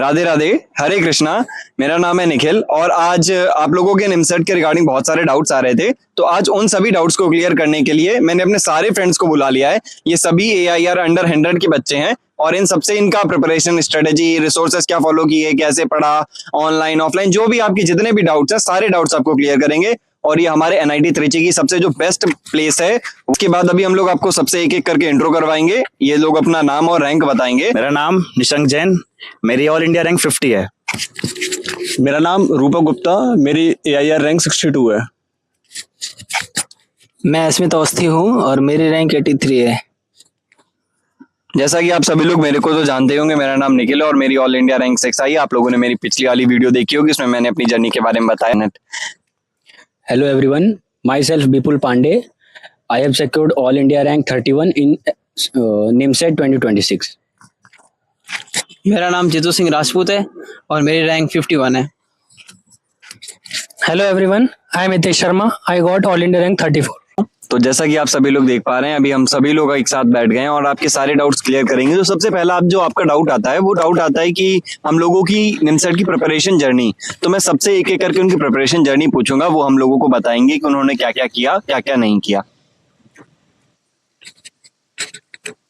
राधे राधे, हरे कृष्णा। मेरा नाम है निखिल और आज आप लोगों के निमसेट के रिगार्डिंग बहुत सारे डाउट्स आ रहे थे, तो आज उन सभी डाउट्स को क्लियर करने के लिए मैंने अपने सारे फ्रेंड्स को बुला लिया है। ये सभी AIR अंडर 100 के बच्चे हैं और इन सबसे इनका प्रिपरेशन स्ट्रेटेजी, रिसोर्सेज क्या फॉलो किए, कैसे पढ़ा, ऑनलाइन ऑफलाइन, जो भी आपकी जितने भी डाउट्स हैं सारे डाउट्स आपको क्लियर करेंगे। और ये हमारे NIT त्रिची की सबसे जो बेस्ट प्लेस है। उसके बाद अभी हम लोग आपको सबसे एक एक करके इंट्रो करवाएंगे। ये लोग अपना नाम और रैंक बताएंगे। मेरा नाम निशंक जैन, मेरी ऑल इंडिया रैंक 50 है। मेरा नाम रूपक गुप्ता, मेरी AIR रैंक 62 है। मैं अस्मित अवस्थी हूँ और मेरी रैंक 83 है। जैसा कि आप सभी लोग मेरे को तो जानते होंगे, मेरा नाम निखिल है और मेरी ऑल इंडिया रैंक 6 आई। आप लोगों ने मेरी पिछली वाली वीडियो देखी होगी, उसमें मैंने अपनी जर्नी के बारे में बताया। Hello everyone, myself Bipul Pandey. I have secured All India rank 31 in NIMSET 2026. मेरा नाम जितू सिंह राजपूत है और मेरी रैंक 51 है। Hello everyone, I am Hitesh Sharma. I got All India rank 34. तो जैसा कि आप सभी लोग देख पा रहे हैं, अभी हम सभी लोग एक साथ बैठ गए हैं और आपके सारे डाउट्स क्लियर करेंगे। तो सबसे पहला आप जो आपका डाउट आता है, वो डाउट आता है कि हम लोगों की निमसेट की प्रिपरेशन जर्नी। तो मैं सबसे एक एक करके उनकी प्रिपरेशन जर्नी पूछूंगा, वो हम लोगों को बताएंगे कि उन्होंने क्या क्या किया, क्या क्या नहीं किया।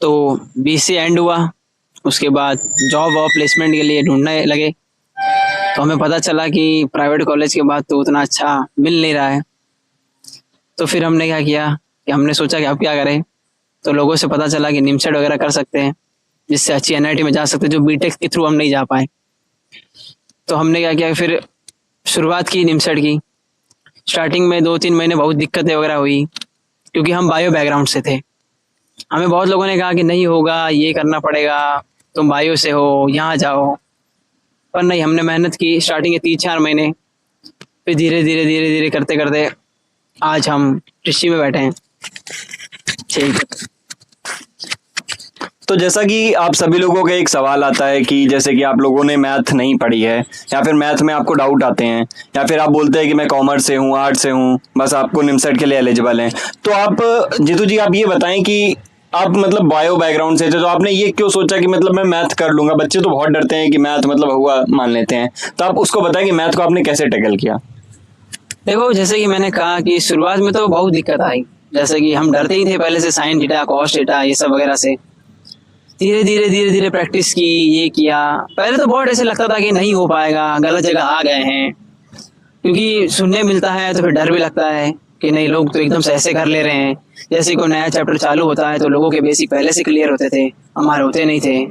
तो BC एंड हुआ, उसके बाद जॉब और प्लेसमेंट के लिए ढूंढने लगे। तो हमें पता चला कि प्राइवेट कॉलेज के बाद तो उतना अच्छा मिल नहीं रहा है। तो फिर हमने क्या किया कि हमने सोचा कि अब क्या करें। तो लोगों से पता चला कि निमसेट वगैरह कर सकते हैं, जिससे अच्छी NIT में जा सकते हैं, जो BTech के थ्रू हम नहीं जा पाए। तो हमने क्या किया, फिर शुरुआत की निमसेट की। स्टार्टिंग में 2-3 महीने बहुत दिक्कतें वगैरह हुई, क्योंकि हम बायो बैकग्राउंड से थे। हमें बहुत लोगों ने कहा कि नहीं होगा, ये करना पड़ेगा, तुम बायो से हो, यहाँ जाओ। पर नहीं, हमने मेहनत की स्टार्टिंग के 3-4 महीने, फिर धीरे धीरे करते करते आज हम कृषि में बैठे हैं। ठीक है। तो जैसा कि आप सभी लोगों का एक सवाल आता है कि जैसे कि आप लोगों ने मैथ नहीं पढ़ी है, या फिर मैथ में आपको डाउट आते हैं, या फिर आप बोलते हैं कि मैं कॉमर्स से हूँ, आर्ट्स से हूँ, बस आपको निमसेट के लिए एलिजिबल हैं। तो आप जीतू जी, आप ये बताएं कि आप मतलब बायो बैकग्राउंड से थे, तो आपने ये क्यों सोचा कि मतलब मैं मैथ कर लूंगा। बच्चे तो बहुत डरते हैं कि मैथ मतलब हुआ मान लेते हैं, तो आप उसको बताएं कि मैथ को आपने कैसे टैकल किया। देखो, जैसे कि मैंने कहा कि शुरुआत में तो बहुत दिक्कत आई। जैसे कि हम डरते ही थे पहले से साइन थीटा, कॉस थीटा, ये सब वगैरह से। धीरे धीरे प्रैक्टिस की, ये किया। पहले तो बहुत ऐसे लगता था कि नहीं हो पाएगा, गलत जगह आ गए हैं, क्योंकि सुनने मिलता है तो फिर डर भी लगता है कि नहीं, लोग तो एकदम से ऐसे कर ले रहे हैं। जैसे कोई नया चैप्टर चालू होता है तो लोगों के बेसिक पहले से क्लियर होते थे, हमारे होते नहीं थे।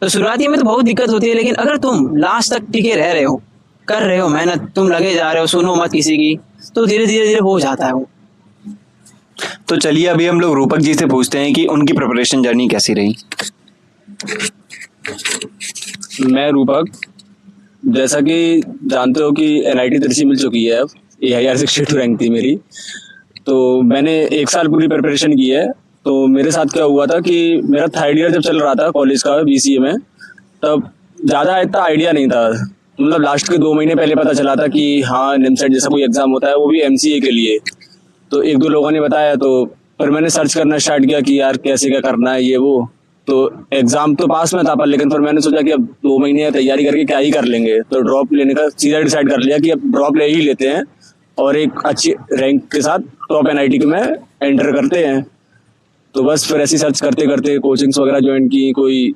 तो शुरुआती में तो बहुत दिक्कत होती है, लेकिन अगर तुम लास्ट तक टिके रह रहे हो, कर रहे हो मेहनत, तुम लगे जा रहे हो, सुनो मत किसी की, तो धीरे धीरे हो जाता है वो। तो चलिए अभी हम लोग रूपक जी से पूछते हैं कि उनकी प्रिपरेशन जर्नी कैसी रही। मैं रूपक, जैसा कि जानते हो कि NIT त्रिची मिल चुकी है, अब AIR 62 रैंक थी मेरी। तो मैंने 1 साल पूरी प्रिपरेशन की है। तो मेरे साथ क्या हुआ था कि मेरा 3rd ईयर जब चल रहा था कॉलेज का BCA में, तब ज़्यादा इतना आइडिया नहीं था। मतलब लास्ट के 2 महीने पहले पता चला था कि हाँ निमसेट जैसा कोई एग्जाम होता है, वो भी MCA के लिए। तो 1-2 लोगों ने बताया, तो फिर मैंने सर्च करना स्टार्ट किया कि यार कैसे क्या करना है ये वो। तो एग्जाम तो पास में था, पर लेकिन फिर मैंने सोचा कि अब 2 महीने तैयारी करके क्या ही कर लेंगे। तो ड्रॉप लेने का सीधा डिसाइड कर लिया कि अब ड्रॉप ले ही लेते हैं और एक अच्छी रैंक के साथ टॉप NIT में एंटर करते हैं। तो बस फिर ऐसी सर्च करते करते कोचिंग्स वगैरह ज्वाइन की कोई,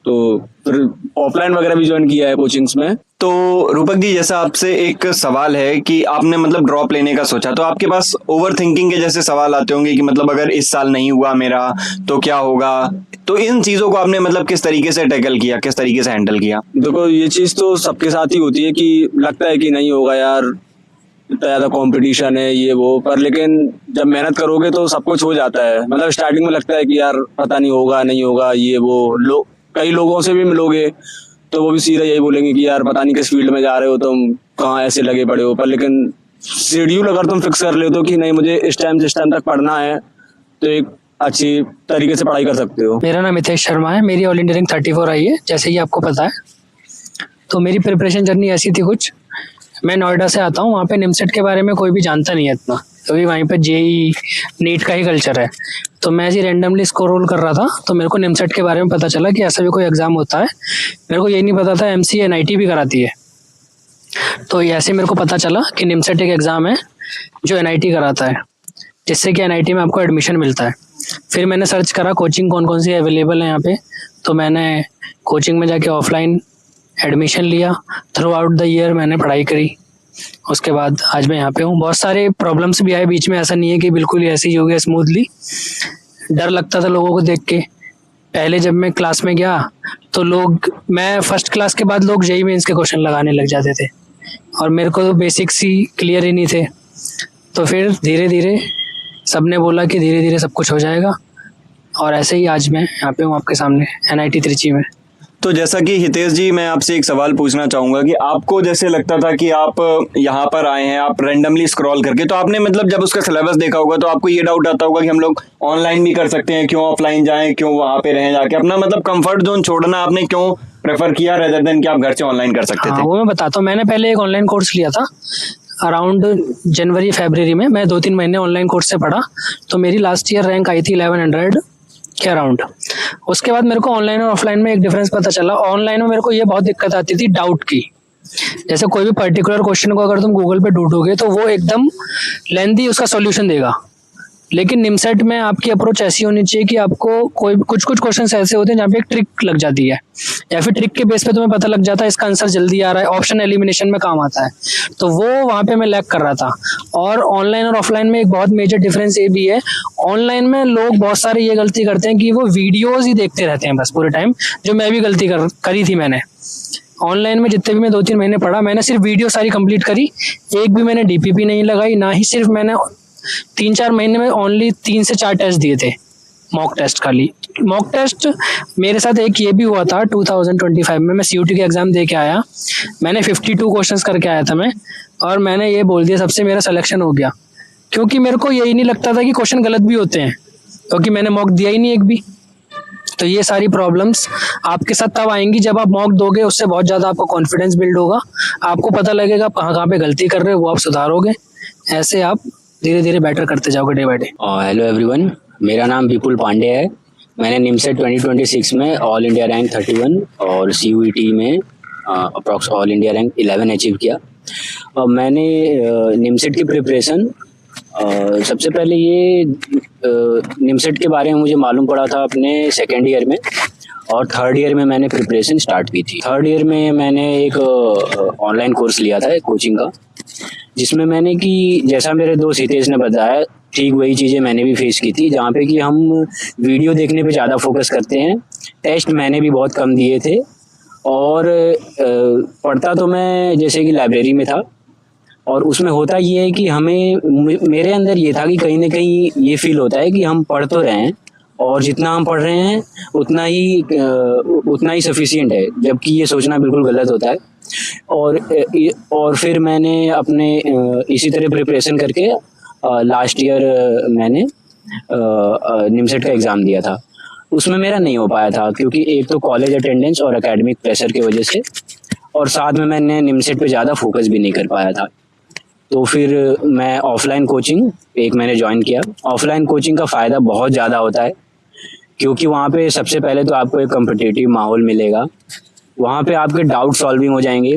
तो फिर ऑफलाइन वगैरह भी ज्वाइन किया है कोचिंग्स में। तो रूपक जी, जैसा आपसे एक सवाल है कि आपने मतलब ड्रॉप लेने का सोचा, तो आपके पास ओवर थिंकिंग के जैसे सवाल आते होंगे कि मतलब अगर इस साल नहीं हुआ मेरा तो क्या होगा। तो इन चीजों को आपने मतलब किस तरीके से टैकल किया, किस तरीके से हैंडल किया। देखो, ये चीज तो सबके साथ ही होती है कि लगता है कि नहीं होगा यार, इतना ज्यादा कंपटीशन है ये वो, पर लेकिन जब मेहनत करोगे तो सब कुछ हो जाता है। मतलब स्टार्टिंग में लगता है कि यार पता नहीं होगा, नहीं होगा ये वो। कई लोगों से भी मिलोगे तो वो भी सीधा यही बोलेंगे कि यार पता नहीं किस फील्ड में जा रहे हो तुम, कहाँ ऐसे लगे पड़े हो। पर लेकिन शेड्यूल अगर तुम फिक्स कर लेते हो कि नहीं मुझे इस टाइम से इस टाइम तक पढ़ना है, तो एक अच्छी तरीके से पढ़ाई कर सकते हो। मेरा नाम हितेश शर्मा है, मेरी ऑल इंडिया रैंक 34 आई है, जैसे कि आपको पता है। तो मेरी प्रिपरेशन जर्नी ऐसी थी कुछ, मैं नोएडा से आता हूँ, वहाँ पे निमसेट के बारे में कोई भी जानता नहीं है इतना। क्योंकि वहीं पे जेई नीट का ही कल्चर है। तो मैं ऐसे रैंडमली स्क्रॉल कर रहा था तो मेरे को निमसेट के बारे में पता चला कि ऐसा भी कोई एग्ज़ाम होता है। मेरे को ये नहीं पता था एमसीए एनआईटी भी कराती है। तो ये ऐसे मेरे को पता चला कि निमसेट एक एग्ज़ाम है जो एनआईटी कराता है, जिससे कि एनआईटी में आपको एडमिशन मिलता है। फिर मैंने सर्च करा कोचिंग कौन कौन सी अवेलेबल है यहाँ पे, तो मैंने कोचिंग में जाके ऑफलाइन एडमिशन लिया। थ्रू आउट द ईयर मैंने पढ़ाई करी, उसके बाद आज मैं यहाँ पे हूँ। बहुत सारे प्रॉब्लम्स भी आए बीच में, ऐसा नहीं है कि बिल्कुल ही ऐसे ही हो गया स्मूथली। डर लगता था लोगों को देख के। पहले जब मैं क्लास में गया तो मैं फर्स्ट क्लास के बाद लोग जेईई मेंस के क्वेश्चन लगाने लग जाते थे और मेरे को तो बेसिक्स ही क्लियर ही नहीं थे। तो फिर धीरे धीरे सबने बोला कि धीरे धीरे सब कुछ हो जाएगा, और ऐसे ही आज मैं यहाँ पे हूँ आपके सामने एनआईटी त्रिची में। तो जैसा कि हितेश जी, मैं आपसे एक सवाल पूछना चाहूंगा कि आपको जैसे लगता था कि आप यहाँ पर आए हैं, आप रैंडमली स्क्रॉल करके, तो आपने मतलब जब उसका सिलेबस देखा होगा तो आपको ये डाउट आता होगा कि हम लोग ऑनलाइन भी कर सकते हैं, क्यों ऑफलाइन जाएं, क्यों वहां पे रहें जाके, अपना मतलब कंफर्ट जोन छोड़ना आपने क्यों प्रेफर किया रेदर देन कि आप घर से ऑनलाइन कर सकते थे? वो मैं बताता हूँ। मैंने पहले एक ऑनलाइन कोर्स लिया था अराउंड जनवरी फरवरी में। मैं 2-3 महीने ऑनलाइन कोर्स से पढ़ा, तो मेरी लास्ट ईयर रैंक आई थी 1100 के अराउंड। उसके बाद मेरे को ऑनलाइन और ऑफलाइन में एक डिफरेंस पता चला। ऑनलाइन में मेरे को ये बहुत दिक्कत आती थी डाउट की। जैसे कोई भी पर्टिकुलर क्वेश्चन को अगर तुम गूगल पे ढूंढोगे तो वो एकदम लेंथी उसका सॉल्यूशन देगा, लेकिन निमसेट में आपकी अप्रोच ऐसी होनी चाहिए कि आपको कुछ क्वेश्चन ऐसे होते हैं जहाँ पे एक ट्रिक लग जाती है, या फिर ट्रिक के बेस पे तुम्हें पता लग जाता है इसका आंसर जल्दी आ रहा है, ऑप्शन एलिमिनेशन में काम आता है। तो वो वहाँ पे मैं लैग कर रहा था। और ऑनलाइन और ऑफलाइन में एक बहुत मेजर डिफरेंस ये भी है, ऑनलाइन में लोग बहुत सारे ये गलती करते हैं कि वो वीडियोज ही देखते रहते हैं बस पूरे टाइम, जो मैं भी गलती करी थी। मैंने ऑनलाइन में जितने भी मैं 2-3 महीने पढ़ा, मैंने सिर्फ वीडियो सारी कंप्लीट करी, एक भी मैंने डीपीपी नहीं लगाई, ना ही सिर्फ मैंने 3-4 महीने में ओनली 3 से 4 टेस्ट दिए थे, मॉक टेस्ट खाली। मॉक टेस्ट मेरे साथ एक ये भी हुआ था 2025 में, मैं सीयूटी के एग्जाम दे के आया, मैंने 52 क्वेश्चंस करके आया था मैं, और मैंने ये बोल दिया सबसे मेरा सिलेक्शन हो गया, क्योंकि मेरे को यही नहीं लगता था कि क्वेश्चन गलत भी होते हैं, क्योंकि मैंने मॉक दिया ही नहीं एक भी। तो ये सारी प्रॉब्लम्स आपके साथ तब आएंगी जब आप मॉक दोगे, उससे बहुत ज़्यादा आपको कॉन्फिडेंस बिल्ड होगा, आपको पता लगेगा आप कहाँ पे गलती कर रहे हो, वो आप सुधारोगे, ऐसे आप धीरे धीरे बेटर करते जाओगे day by day. Hello everyone, मेरा नाम विपुल पांडे है। मैंने निमसेट 2026 में ऑल इंडिया रैंक 31 और सीयूईटी में approx all India rank 11 achieve किया। और मैंने निमसेट की प्रिपरेशन सबसे पहले ये निमसेट के बारे में मुझे मालूम पड़ा था अपने सेकेंड ईयर में, और थर्ड ईयर में मैंने प्रिपरेशन स्टार्ट की थी। थर्ड ईयर में मैंने एक ऑनलाइन कोर्स लिया था एक कोचिंग का, जिसमें मैंने कि जैसा मेरे दोस्त हितेश ने बताया ठीक वही चीज़ें मैंने भी फेस की थी, जहाँ पे कि हम वीडियो देखने पे ज़्यादा फोकस करते हैं। टेस्ट मैंने भी बहुत कम दिए थे, और पढ़ता तो मैं जैसे कि लाइब्रेरी में था, और उसमें होता ये है कि मेरे अंदर ये था कि कहीं ना कहीं ये फील होता है कि हम पढ़ तो रहे हैं और जितना हम पढ़ रहे हैं उतना ही सफिशिएंट है, जबकि ये सोचना बिल्कुल गलत होता है। और फिर मैंने अपने इसी तरह प्रिपरेशन करके लास्ट ईयर मैंने निमसेट का एग्ज़ाम दिया था। उसमें मेरा नहीं हो पाया था, क्योंकि एक तो कॉलेज अटेंडेंस और एकेडमिक प्रेशर की वजह से, और साथ में मैंने निमसेट पे ज़्यादा फोकस भी नहीं कर पाया था। तो फिर मैं ऑफलाइन कोचिंग एक मैंने ज्वाइन किया। ऑफलाइन कोचिंग का फ़ायदा बहुत ज़्यादा होता है, क्योंकि वहाँ पे सबसे पहले तो आपको एक कम्पिटिटिव माहौल मिलेगा, वहाँ पे आपके डाउट सॉल्विंग हो जाएंगे।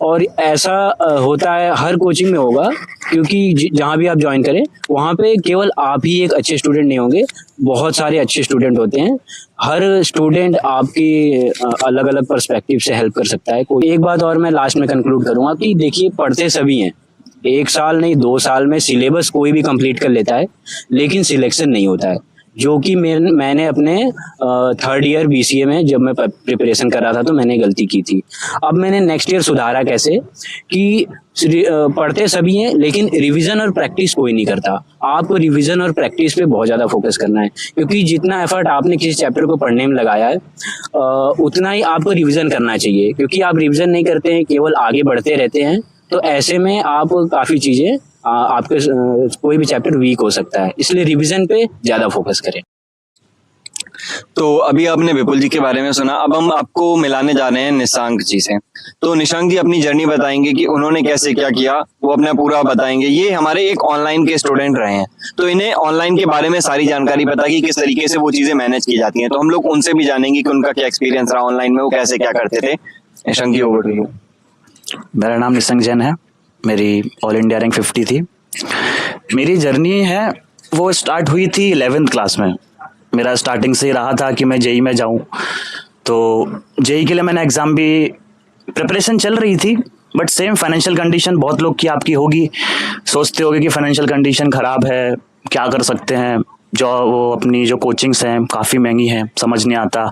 और ऐसा होता है हर कोचिंग में होगा, क्योंकि जहाँ भी आप ज्वाइन करें वहाँ पे केवल आप ही एक अच्छे स्टूडेंट नहीं होंगे, बहुत सारे अच्छे स्टूडेंट होते हैं। हर स्टूडेंट आपकी अलग अलग पर्सपेक्टिव से हेल्प कर सकता है। एक बात और मैं लास्ट में कंक्लूड करूँगा कि देखिए, पढ़ते सभी हैं, 1 साल नहीं 2 साल में सिलेबस कोई भी कंप्लीट कर लेता है, लेकिन सिलेक्शन नहीं होता है, जो कि मैंने अपने थर्ड ईयर बीसीए में जब मैं प्रिपरेशन कर रहा था तो मैंने गलती की थी। अब मैंने नेक्स्ट ईयर सुधारा कैसे कि पढ़ते सभी हैं लेकिन रिवीजन और प्रैक्टिस कोई नहीं करता। आपको रिवीजन और प्रैक्टिस पे बहुत ज़्यादा फोकस करना है, क्योंकि जितना एफर्ट आपने किसी चैप्टर को पढ़ने में लगाया है उतना ही आपको रिवीजन करना चाहिए, क्योंकि आप रिवीजन नहीं करते हैं, केवल आगे बढ़ते रहते हैं, तो ऐसे में आप काफ़ी चीज़ें आपके कोई भी चैप्टर वीक हो सकता है। इसलिए रिवीजन पे ज़्यादा फोकस करें। तो अभी आपने विपुल जी के बारे में सुना, अब हम आपको मिलाने जा रहे हैं निशांक जी से। तो निशांक जी अपनी जर्नी बताएंगे कि उन्होंने कैसे क्या किया, वो अपना पूरा बताएंगे। ये हमारे एक ऑनलाइन के स्टूडेंट रहे हैं, तो इन्हें ऑनलाइन के बारे में सारी जानकारी पता कि किस तरीके से वो चीजें मैनेज की जाती हैं। तो हम लोग उनसे भी जानेंगे कि उनका क्या एक्सपीरियंस रहा ऑनलाइन में, वो कैसे क्या करते थे। निशांक जी ओवर टू यू। मेरा नाम निशंक जैन है, मेरी ऑल इंडिया रैंक 50 थी। मेरी जर्नी है वो स्टार्ट हुई थी 11th क्लास में। मेरा स्टार्टिंग से ही रहा था कि मैं जेई में जाऊं, तो जेई के लिए मैंने एग्ज़ाम भी प्रिपरेशन चल रही थी, बट सेम फाइनेंशियल कंडीशन बहुत लोग की आपकी होगी, सोचते होगे कि फाइनेंशियल कंडीशन ख़राब है, क्या कर सकते हैं, जो वो अपनी जो कोचिंग्स हैं काफ़ी महंगी हैं, समझ नहीं आता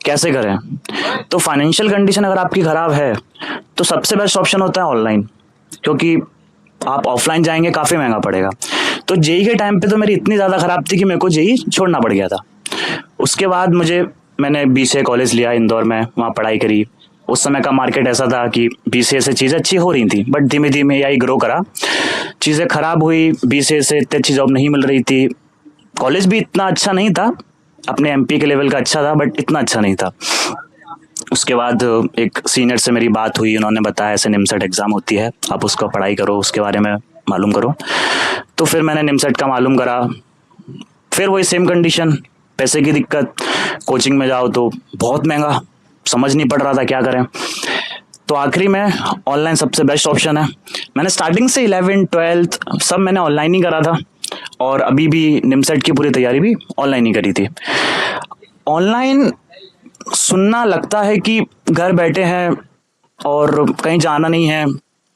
कैसे करें। तो फाइनेंशियल कंडीशन अगर आपकी ख़राब है तो सबसे बेस्ट ऑप्शन होता है ऑनलाइन, क्योंकि आप ऑफलाइन जाएंगे काफ़ी महंगा पड़ेगा। तो जेई के टाइम पे तो मेरी इतनी ज़्यादा ख़राब थी कि मेरे को जेई छोड़ना पड़ गया था। उसके बाद मैंने BCA कॉलेज लिया इंदौर में, वहाँ पढ़ाई करी। उस समय का मार्केट ऐसा था कि BCA से चीज़ें अच्छी हो रही थी, बट धीमे धीमे यही ग्रो करा, चीज़ें ख़राब हुई, BCA से इतनी अच्छी जॉब नहीं मिल रही थी। कॉलेज भी इतना अच्छा नहीं था, अपने MP के लेवल का अच्छा था, बट इतना अच्छा नहीं था। उसके बाद एक सीनियर से मेरी बात हुई, उन्होंने बताया ऐसे निमसेट एग्ज़ाम होती है, आप उसको पढ़ाई करो, उसके बारे में मालूम करो। तो फिर मैंने निमसेट का मालूम करा। फिर वही सेम कंडीशन, पैसे की दिक्कत, कोचिंग में जाओ तो बहुत महंगा, समझ नहीं पड़ रहा था क्या करें। तो आखिरी में ऑनलाइन सबसे बेस्ट ऑप्शन है। मैंने स्टार्टिंग से 11th 12th सब मैंने ऑनलाइन ही करा था, और अभी भी निमसेट की पूरी तैयारी भी ऑनलाइन ही करी थी। ऑनलाइन सुनना लगता है कि घर बैठे हैं और कहीं जाना नहीं है,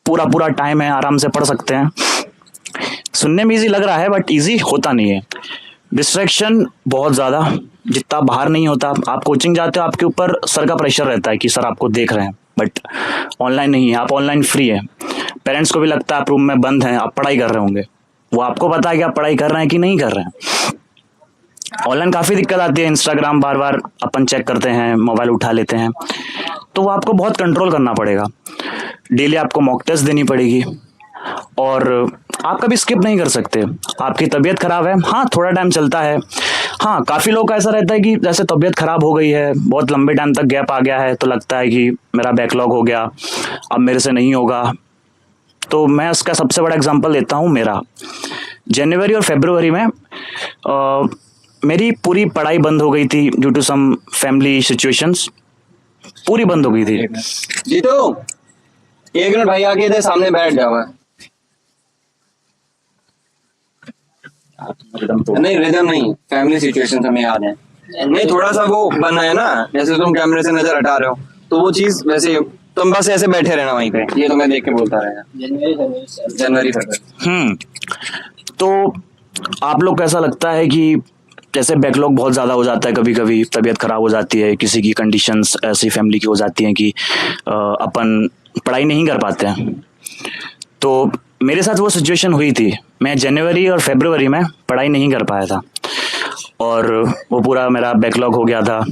पूरा टाइम है, आराम से पढ़ सकते हैं। सुनने में इजी लग रहा है, बट इजी होता नहीं है। डिस्ट्रैक्शन बहुत ज़्यादा, जितना बाहर नहीं होता। आप कोचिंग जाते हो, आपके ऊपर सर का प्रेशर रहता है कि सर आपको देख रहे हैं, बट ऑनलाइन नहीं है। आप ऑनलाइन फ्री है, पेरेंट्स को भी लगता है आप रूम में बंद हैं, आप पढ़ाई कर रहे होंगे, वो आपको पता है कि आप पढ़ाई कर रहे हैं कि नहीं कर रहे हैं। ऑनलाइन काफ़ी दिक्कत आती है, इंस्टाग्राम बार बार अपन चेक करते हैं, मोबाइल उठा लेते हैं, तो वो आपको बहुत कंट्रोल करना पड़ेगा। डेली आपको मॉक टेस्ट देनी पड़ेगी, और आप कभी स्किप नहीं कर सकते। आपकी तबीयत ख़राब है, हाँ थोड़ा टाइम चलता है। हाँ, काफ़ी लोग का ऐसा रहता है कि जैसे तबीयत ख़राब हो गई है, बहुत लंबे टाइम तक गैप आ गया है, तो लगता है कि मेरा बैकलॉग हो गया, अब मेरे से नहीं होगा। तो मैं उसका सबसे बड़ा एग्जांपल देता हूँ। मेरा जनवरी और फरवरी में मेरी पूरी पढ़ाई बंद हो गई थी due to some family situations, पूरी बंद हो गई थी। जी तो 1 मिनट भाई, आके इधर सामने बैठ जाओ। नहीं रिदम नहीं, फैमिली सिचुएशन हमें याद है। नहीं थोड़ा सा वो बना है ना, जैसे तुम कैमरे से नजर हटा रहे हो, तो वो चीज वैसे तुम बस ऐसे बैठे रहना वहीं पे, ये तो मैं देख के बोलता रहेगा। जनवरी फरवरी। तो आप लोग को ऐसा लगता है कि जैसे बैकलॉग बहुत ज़्यादा हो जाता है, कभी कभी तबीयत ख़राब हो जाती है, किसी की कंडीशंस ऐसी फैमिली की हो जाती हैं कि अपन पढ़ाई नहीं कर पाते हैं। तो मेरे साथ वो सिचुएशन हुई थी, मैं जनवरी और फरवरी में पढ़ाई नहीं कर पाया था, और वो पूरा मेरा बैकलॉग हो गया था।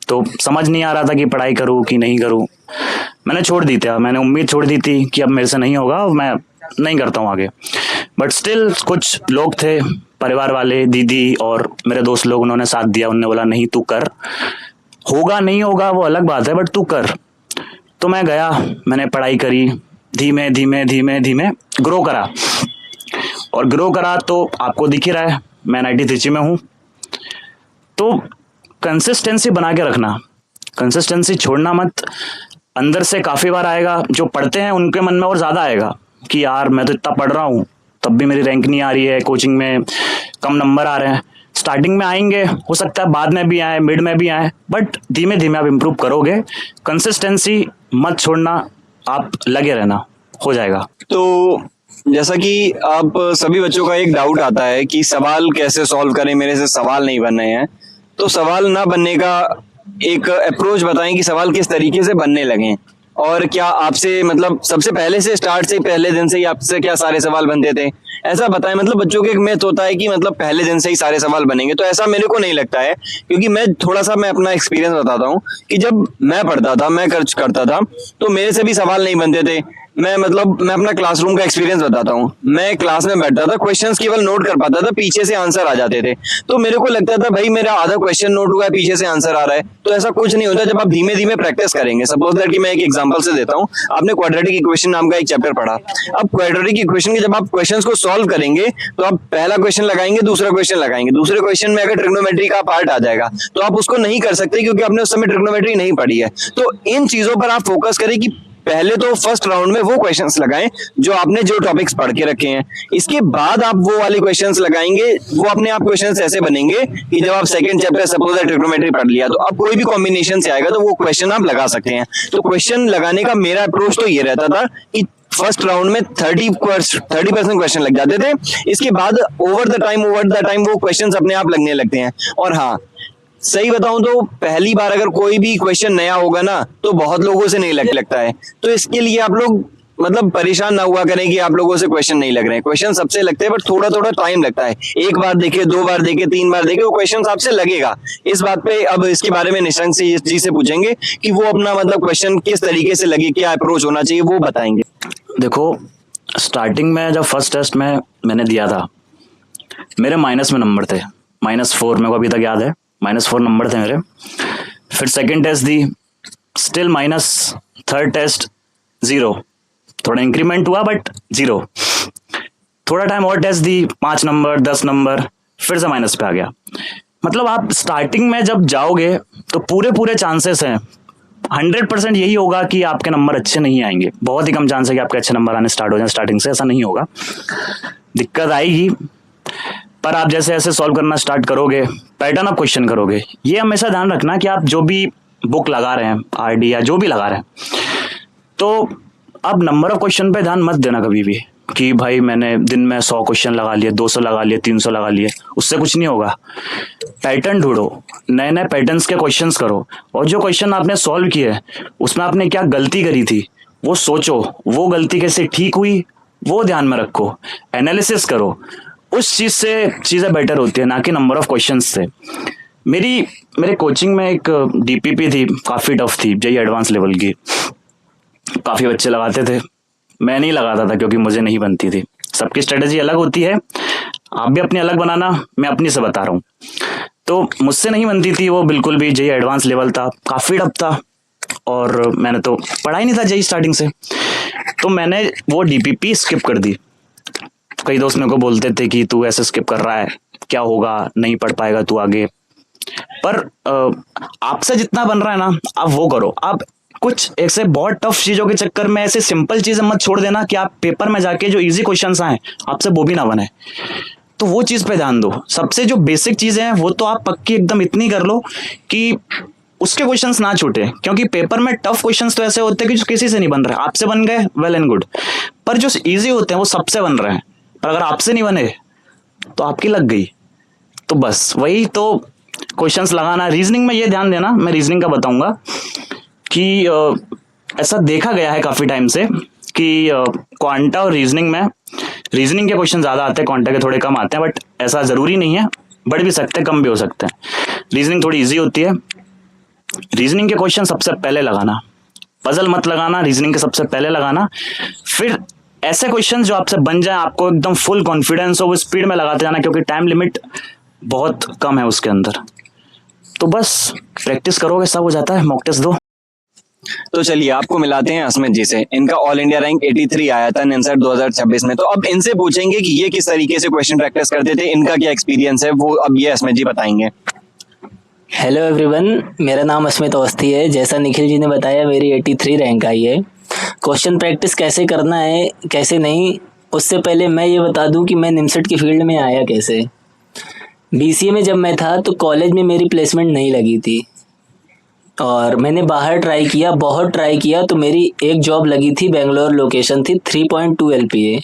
तो समझ नहीं आ रहा था कि पढ़ाई करूँ कि नहीं करूँ। मैंने छोड़ दी थी, मैंने उम्मीद छोड़ दी थी कि अब मेरे से नहीं होगा, मैं नहीं करता हूँ आगे। बट स्टिल कुछ लोग थे, परिवार वाले, दीदी और मेरे दोस्त लोग, उन्होंने साथ दिया। उन्होंने बोला नहीं तू कर, होगा नहीं होगा वो अलग बात है, बट तू कर। तो मैं गया, मैंने पढ़ाई करी, धीमे धीमे धीमे धीमे ग्रो करा, और ग्रो करा तो आपको दिख ही रहा है, मैं 93 में हूँ। तो कंसिस्टेंसी बना के रखना, कंसिस्टेंसी छोड़ना मत। अंदर से काफ़ी बार आएगा, जो पढ़ते हैं उनके मन में और ज़्यादा आएगा कि यार मैं तो इतना पढ़ रहा हूँ, तब भी मेरी रैंक नहीं आ रही है, कोचिंग में कम नंबर आ रहे हैं। स्टार्टिंग में आएंगे, हो सकता है बाद में भी आए, मिड में भी आए, बट धीमे धीमे आप इम्प्रूव करोगे। कंसिस्टेंसी मत छोड़ना, आप लगे रहना, हो जाएगा। तो जैसा कि आप सभी बच्चों का एक डाउट आता है कि सवाल कैसे सॉल्व करें, मेरे से सवाल नहीं बन रहे हैं, तो सवाल ना बनने का एक अप्रोच बताएं कि सवाल किस तरीके से बनने लगे, और क्या आपसे मतलब सबसे पहले से स्टार्ट से पहले दिन से ही आपसे क्या सारे सवाल बनते थे, ऐसा बताएं। मतलब बच्चों के एक मिथ होता है कि मतलब पहले दिन से ही सारे सवाल बनेंगे, तो ऐसा मेरे को नहीं लगता है, क्योंकि मैं थोड़ा सा मैं अपना एक्सपीरियंस बताता हूँ कि जब मैं पढ़ता था, मैं करता था, तो मेरे से भी सवाल नहीं बनते थे। मैं अपना क्लासरूम का एक्सपीरियंस बताता हूँ। मैं क्लास में बैठता था, क्वेश्चंस केवल नोट कर पाता था, पीछे से आंसर आ जाते थे। तो मेरे को लगता था भाई मेरा आधा क्वेश्चन नोट हुआ है, पीछे से आंसर आ रहा है। तो ऐसा कुछ नहीं होता जब आप धीमे धीमे प्रैक्टिस करेंगे। सपोज दैट कि मैं एक एग्जांपल से देता हूँ। आपने क्वाड्रेटिक इक्वेशन नाम का एक चैप्टर पढ़ा। अब क्वाड्रेटिक इक्वेशन के जब आप क्वेश्चंस को सॉल्व करेंगे तो आप पहला क्वेश्चन लगाएंगे, दूसरा क्वेश्चन लगाएंगे। दूसरे क्वेश्चन में अगर ट्रिग्नोमेट्री का पार्ट आ जाएगा तो आप उसको नहीं कर सकते क्योंकि आपने उस समय ट्रिग्नोमेट्री नहीं पढ़ी है। तो इन चीजों पर आप फोकस करें कि पहले तो फर्स्ट राउंड में वो क्वेश्चंस लगाएं जो आपने जो टॉपिक्स पढ़ के रखे हैं। इसके बाद आप वो वाले क्वेश्चंस लगाएंगे। वो अपने आप क्वेश्चंस ऐसे बनेंगे कि जब आप सेकंड चैप्टर सपोज ट्रिग्नोमेट्री पढ़ लिया तो अब कोई भी कॉम्बिनेशन से आएगा तो वो क्वेश्चन आप लगा सकते हैं। तो क्वेश्चन लगाने का मेरा अप्रोच तो ये रहता था कि फर्स्ट राउंड में 30% क्वेश्चन लग जाते थे। इसके बाद ओवर द टाइम वो क्वेश्चंस अपने आप लगने लगते हैं। और हाँ, सही बताऊं तो पहली बार अगर कोई भी क्वेश्चन नया होगा ना तो बहुत लोगों से नहीं लगता है। तो इसके लिए आप लोग परेशान ना हुआ करें कि आप लोगों से क्वेश्चन नहीं लग रहे हैं। क्वेश्चन सबसे लगते हैं, बट थोड़ा थोड़ा टाइम लगता है। एक बार देखे, 2 बार देखे, 3 बार देखे, वो क्वेश्चन आपसे लगेगा। इस बात पे अब इसके बारे में निशंक जी से पूछेंगे कि वो अपना क्वेश्चन किस तरीके से लगे, क्या अप्रोच होना चाहिए, वो बताएंगे। देखो, स्टार्टिंग में जब फर्स्ट टेस्ट में मैंने दिया था, मेरे माइनस में नंबर थे, -4। मेरे को अभी तक याद है, -4 नंबर थे मेरे। फिर सेकंड टेस्ट दी, स्टिल माइनस। थर्ड टेस्ट 0, थोड़ा इंक्रीमेंट हुआ बट 0। थोड़ा टाइम और टेस्ट दी, 5 नंबर, 10 नंबर, फिर से माइनस पे आ गया। मतलब आप स्टार्टिंग में जब जाओगे तो पूरे चांसेस हैं, 100% यही होगा कि आपके नंबर अच्छे नहीं आएंगे। बहुत ही कम चांस है कि आपके अच्छे नंबर आने स्टार्ट हो जाए स्टार्टिंग से, ऐसा नहीं होगा। दिक्कत आएगी, पर आप जैसे ऐसे सॉल्व करना स्टार्ट करोगे, पैटर्न ऑफ क्वेश्चन करोगे। ये हमेशा ध्यान रखना कि आप जो भी बुक लगा रहे हैं, आरडी या जो भी लगा रहे हैं, तो आप नंबर ऑफ क्वेश्चन पे ध्यान मत देना कभी भी कि भाई मैंने दिन में 100 क्वेश्चन लगा लिए, 200 लगा लिए, 300 लगा लिए। उससे कुछ नहीं होगा। पैटर्न ढूंढो, नए नए पैटर्न्स के क्वेश्चंस करो, और जो क्वेश्चन आपने सॉल्व किए उसमें आपने क्या गलती करी थी वो सोचो, वो गलती कैसे ठीक हुई वो ध्यान में रखो, एनालिसिस करो। उस चीज से चीजें बेटर होती है, ना कि नंबर ऑफ क्वेश्चंस से। मेरे कोचिंग में एक डीपीपी थी, काफी टफ थी, जेईई एडवांस लेवल की। काफी बच्चे लगाते थे, मैं नहीं लगाता था क्योंकि मुझे नहीं बनती थी। सबकी स्ट्रेटेजी अलग होती है, आप भी अपनी अलग बनाना, मैं अपनी से बता रहा हूँ। तो मुझसे नहीं बनती थी वो बिल्कुल भी। जेईई एडवांस लेवल था, काफी टफ था, और मैंने तो पढ़ा ही नहीं था जेईई स्टार्टिंग से। तो मैंने वो डीपीपी स्किप कर दी। कई दोस्त मेरे को बोलते थे कि तू ऐसे स्किप कर रहा है, क्या होगा, नहीं पढ़ पाएगा तू आगे। पर आपसे जितना बन रहा है ना, आप वो करो। आप कुछ ऐसे बहुत टफ चीजों के चक्कर में ऐसे सिंपल चीजें मत छोड़ देना कि आप पेपर में जाके जो इजी क्वेश्चंस आए आपसे वो भी ना बने। तो वो चीज पे ध्यान दो। सबसे जो बेसिक चीजें हैं वो तो आप पक्की एकदम इतनी कर लो कि उसके क्वेश्चंस ना छूटे, क्योंकि पेपर में टफ क्वेश्चंस तो ऐसे होते हैं कि जो किसी से नहीं बन रहे। आपसे बन गए, वेल एंड गुड, पर जो इजी होते हैं वो सबसे बन रहे हैं। पर अगर आपसे नहीं बने तो आपकी लग गई। तो बस वही तो क्वेश्चंस लगाना। रीजनिंग में ये ध्यान देना, मैं रीजनिंग का बताऊंगा कि ऐसा देखा गया है काफी टाइम से कि क्वांटा और रीजनिंग में, रीजनिंग के क्वेश्चन ज्यादा आते हैं, क्वांटा के थोड़े कम आते हैं। बट ऐसा जरूरी नहीं है, बढ़ भी सकते हैं, कम भी हो सकते हैं। रीजनिंग थोड़ी इजी होती है। रीजनिंग के क्वेश्चन सबसे पहले लगाना, पजल मत लगाना, रीजनिंग के सबसे पहले लगाना। फिर ऐसे क्वेश्चन जो आपसे बन जाए, आपको एकदम फुल कॉन्फिडेंस हो, वो स्पीड में लगाते जाना, क्योंकि टाइम लिमिट बहुत कम है उसके अंदर। तो बस प्रैक्टिस करोगे सब हो जाता है। मॉक टेस्ट दो। तो चलिए आपको मिलाते हैं अस्मित जी से। इनका ऑल इंडिया रैंक 83 आया था निमसेट 2026 में। तो अब इनसे पूछेंगे कि ये किस तरीके से क्वेश्चन प्रैक्टिस करते थे, इनका क्या एक्सपीरियंस है, वो अब ये अस्मित जी बताएंगे। हेलो एवरीवन, मेरा नाम अस्मित अवस्थी है। जैसा निखिल जी ने बताया, मेरी 83 रैंक आई है। क्वेश्चन प्रैक्टिस कैसे करना है, कैसे नहीं, उससे पहले मैं ये बता दूं कि मैं निमसेट की फील्ड में आया कैसे। बीसीए में जब मैं था तो कॉलेज में मेरी प्लेसमेंट नहीं लगी थी, और मैंने बाहर ट्राई किया, बहुत ट्राई किया, तो मेरी एक जॉब लगी थी, बेंगलोर लोकेशन थी, 3.2 LPA।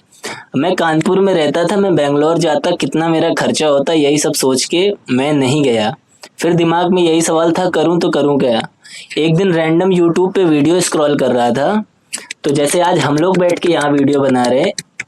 मैं कानपुर में रहता था, मैं बेंगलोर जाता कितना मेरा खर्चा होता, यही सब सोच के मैं नहीं गया। फिर दिमाग में यही सवाल था, करूं तो करूं क्या। एक दिन रैंडम यूट्यूब पे वीडियो स्क्रॉल कर रहा था, तो जैसे आज हम लोग बैठ के यहाँ वीडियो बना रहे,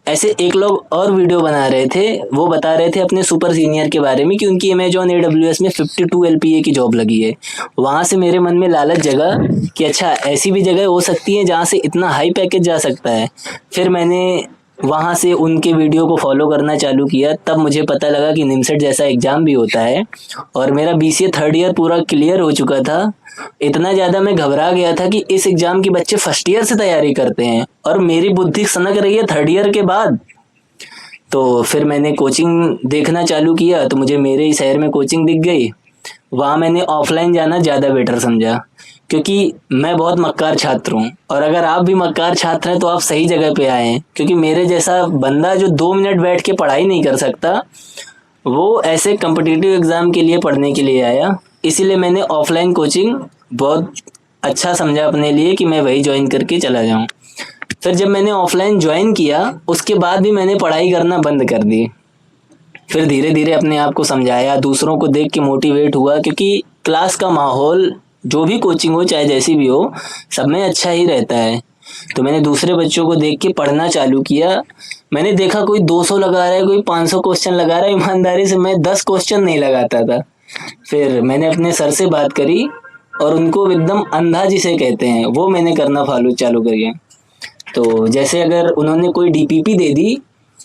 ऐसे एक लोग और वीडियो बना रहे थे, वो बता रहे थे अपने सुपर सीनियर के बारे में कि उनकी अमेजॉन AWS में 52 LPA की जॉब लगी है। वहाँ से मेरे मन में लालच जगा कि अच्छा ऐसी भी जगह हो सकती है जहाँ से इतना हाई पैकेज जा सकता है। फिर मैंने वहाँ से उनके वीडियो को फॉलो करना चालू किया, तब मुझे पता लगा कि निमसेट जैसा एग्ज़ाम भी होता है। और मेरा BCA थर्ड ईयर पूरा क्लियर हो चुका था। इतना ज़्यादा मैं घबरा गया था कि इस एग्ज़ाम के बच्चे फर्स्ट ईयर से तैयारी करते हैं और मेरी बुद्धि सनक रही है थर्ड ईयर के बाद। तो फिर मैंने कोचिंग देखना चालू किया, तो मुझे मेरे ही शहर में कोचिंग दिख गई। वहाँ मैंने ऑफलाइन जाना ज़्यादा बेटर समझा, क्योंकि मैं बहुत मक्कार छात्र हूँ। और अगर आप भी मक्कार छात्र हैं तो आप सही जगह पे आए हैं, क्योंकि मेरे जैसा बंदा जो 2 मिनट बैठ के पढ़ाई नहीं कर सकता, वो ऐसे कम्पिटिटिव एग्ज़ाम के लिए पढ़ने के लिए आया। इसीलिए मैंने ऑफलाइन कोचिंग बहुत अच्छा समझा अपने लिए कि मैं वही ज्वाइन करके चला जाऊँ। फिर जब मैंने ऑफलाइन ज्वाइन किया, उसके बाद भी मैंने पढ़ाई करना बंद कर दी। फिर धीरे धीरे अपने आप को समझाया, दूसरों को देख के मोटिवेट हुआ, क्योंकि क्लास का माहौल जो भी कोचिंग हो चाहे जैसी भी हो, सब में अच्छा ही रहता है। तो मैंने दूसरे बच्चों को देख के पढ़ना चालू किया। मैंने देखा कोई 200 लगा रहा है, कोई 500 क्वेश्चन लगा रहा है, ईमानदारी से मैं 10 क्वेश्चन नहीं लगाता था। फिर मैंने अपने सर से बात करी और उनको एकदम अंधा जिसे कहते हैं वो मैंने करना फॉलो चालू करिए। तो जैसे अगर उन्होंने कोई DPP दे दी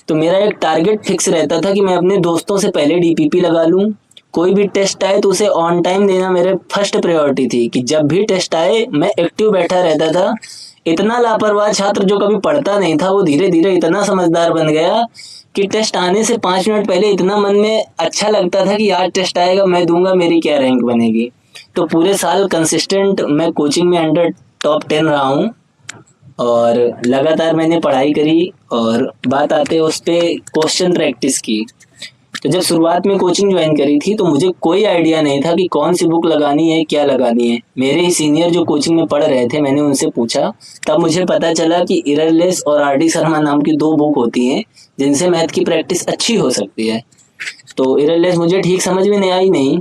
तो मेरा एक टारगेट फिक्स रहता था कि मैं अपने दोस्तों से पहले DPP लगा लूँ। कोई भी टेस्ट आए तो उसे ऑन टाइम देना मेरे फर्स्ट प्रायोरिटी थी, कि जब भी टेस्ट आए मैं एक्टिव बैठा रहता था। इतना लापरवाह छात्र जो कभी पढ़ता नहीं था, वो धीरे धीरे इतना समझदार बन गया कि टेस्ट आने से 5 मिनट पहले इतना मन में अच्छा लगता था कि आज टेस्ट आएगा, मैं दूंगा, मेरी क्या रैंक बनेगी। तो पूरे साल कंसिस्टेंट मैं कोचिंग में अंडर टॉप 10 रहा हूँ और लगातार मैंने पढ़ाई करी। और बात आते हैं उस पर क्वेश्चन प्रैक्टिस की। तो जब शुरुआत में कोचिंग ज्वाइन करी थी तो मुझे कोई आइडिया नहीं था कि कौन सी बुक लगानी है, क्या लगानी है। मेरे ही सीनियर जो कोचिंग में पढ़ रहे थे, मैंने उनसे पूछा, तब मुझे पता चला कि इररलेस और RD शर्मा नाम की 2 बुक होती हैं जिनसे मैथ की प्रैक्टिस अच्छी हो सकती है। तो इररलेस मुझे ठीक समझ में नहीं,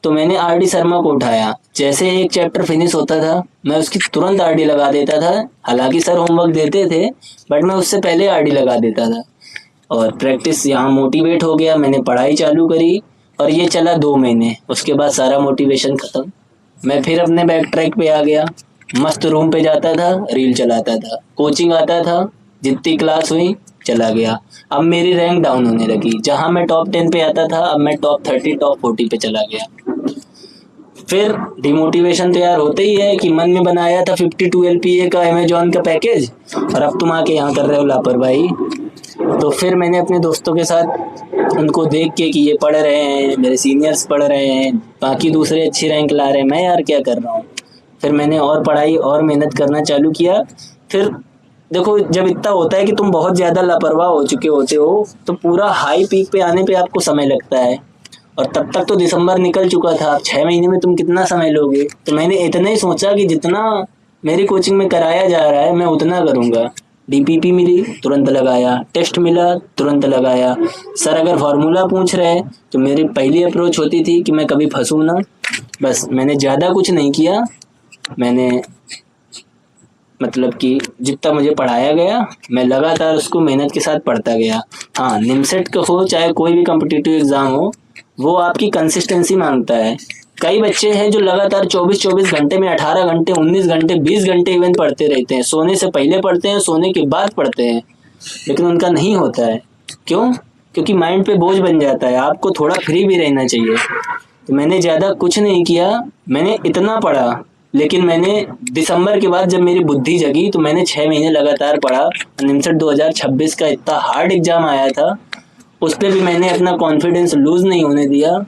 तो मैंने RD शर्मा को उठाया। जैसे एक चैप्टर फिनिश होता था मैं उसकी तुरंत RD लगा देता था। हालांकि सर होमवर्क देते थे, बट मैं उससे पहले RD लगा देता था। और प्रैक्टिस यहाँ मोटिवेट हो गया, मैंने पढ़ाई चालू करी और ये चला 2 महीने। उसके बाद सारा मोटिवेशन ख़त्म। मैं फिर अपने बैक ट्रैक पे आ गया। मस्त रूम पे जाता था, रील चलाता था, कोचिंग आता था, जितनी क्लास हुई चला गया। अब मेरी रैंक डाउन होने लगी। जहाँ मैं टॉप 10 पे आता था, अब मैं टॉप 30 टॉप 40 पे चला गया। फिर डिमोटिवेशन तो यार होते ही है कि मन में बनाया था 52 LPA का अमेजॉन का पैकेज, और अब तुम आके यहाँ कर रहे हो लापरवाही। तो फिर मैंने अपने दोस्तों के साथ उनको देख के कि ये पढ़ रहे हैं, मेरे सीनियर्स पढ़ रहे हैं, बाकी दूसरे अच्छी रैंक ला रहे हैं, मैं यार क्या कर रहा हूँ। फिर मैंने और पढ़ाई और मेहनत करना चालू किया। फिर देखो, जब इतना होता है कि तुम बहुत ज़्यादा लापरवाह हो चुके होते हो तो पूरा हाई पीक पे आने पे आपको समय लगता है। और तब तक तो दिसंबर निकल चुका था। 6 महीने में तुम कितना समय लोगे। तो मैंने इतना ही सोचा कि जितना मेरी कोचिंग में कराया जा रहा है मैं उतना करूँगा। DPP मिली तुरंत लगाया, टेस्ट मिला तुरंत लगाया। सर अगर फार्मूला पूछ रहे हैं तो मेरी पहली अप्रोच होती थी कि मैं कभी फंसूँ ना। बस मैंने ज़्यादा कुछ नहीं किया। मैंने मतलब कि जितना मुझे पढ़ाया गया मैं लगातार उसको मेहनत के साथ पढ़ता गया। हाँ, निमसेट का हो चाहे कोई भी कम्पिटिटिव एग्ज़ाम हो, वो आपकी कंसिस्टेंसी मांगता है। कई बच्चे हैं जो लगातार 24 घंटे में 18 घंटे, 19 घंटे, 20 घंटे इवन पढ़ते रहते हैं। सोने से पहले पढ़ते हैं, सोने के बाद पढ़ते हैं, लेकिन उनका नहीं होता है। क्यों? क्योंकि माइंड पे बोझ बन जाता है। आपको थोड़ा फ्री भी रहना चाहिए। तो मैंने ज़्यादा कुछ नहीं किया, मैंने इतना पढ़ा। लेकिन मैंने दिसंबर के बाद जब मेरी बुद्धि जगी तो मैंने 6 महीने लगातार पढ़ा। निमसेट 2026 का इतना हार्ड एग्ज़ाम आया था, उस पर भी मैंने अपना कॉन्फिडेंस लूज़ नहीं होने दिया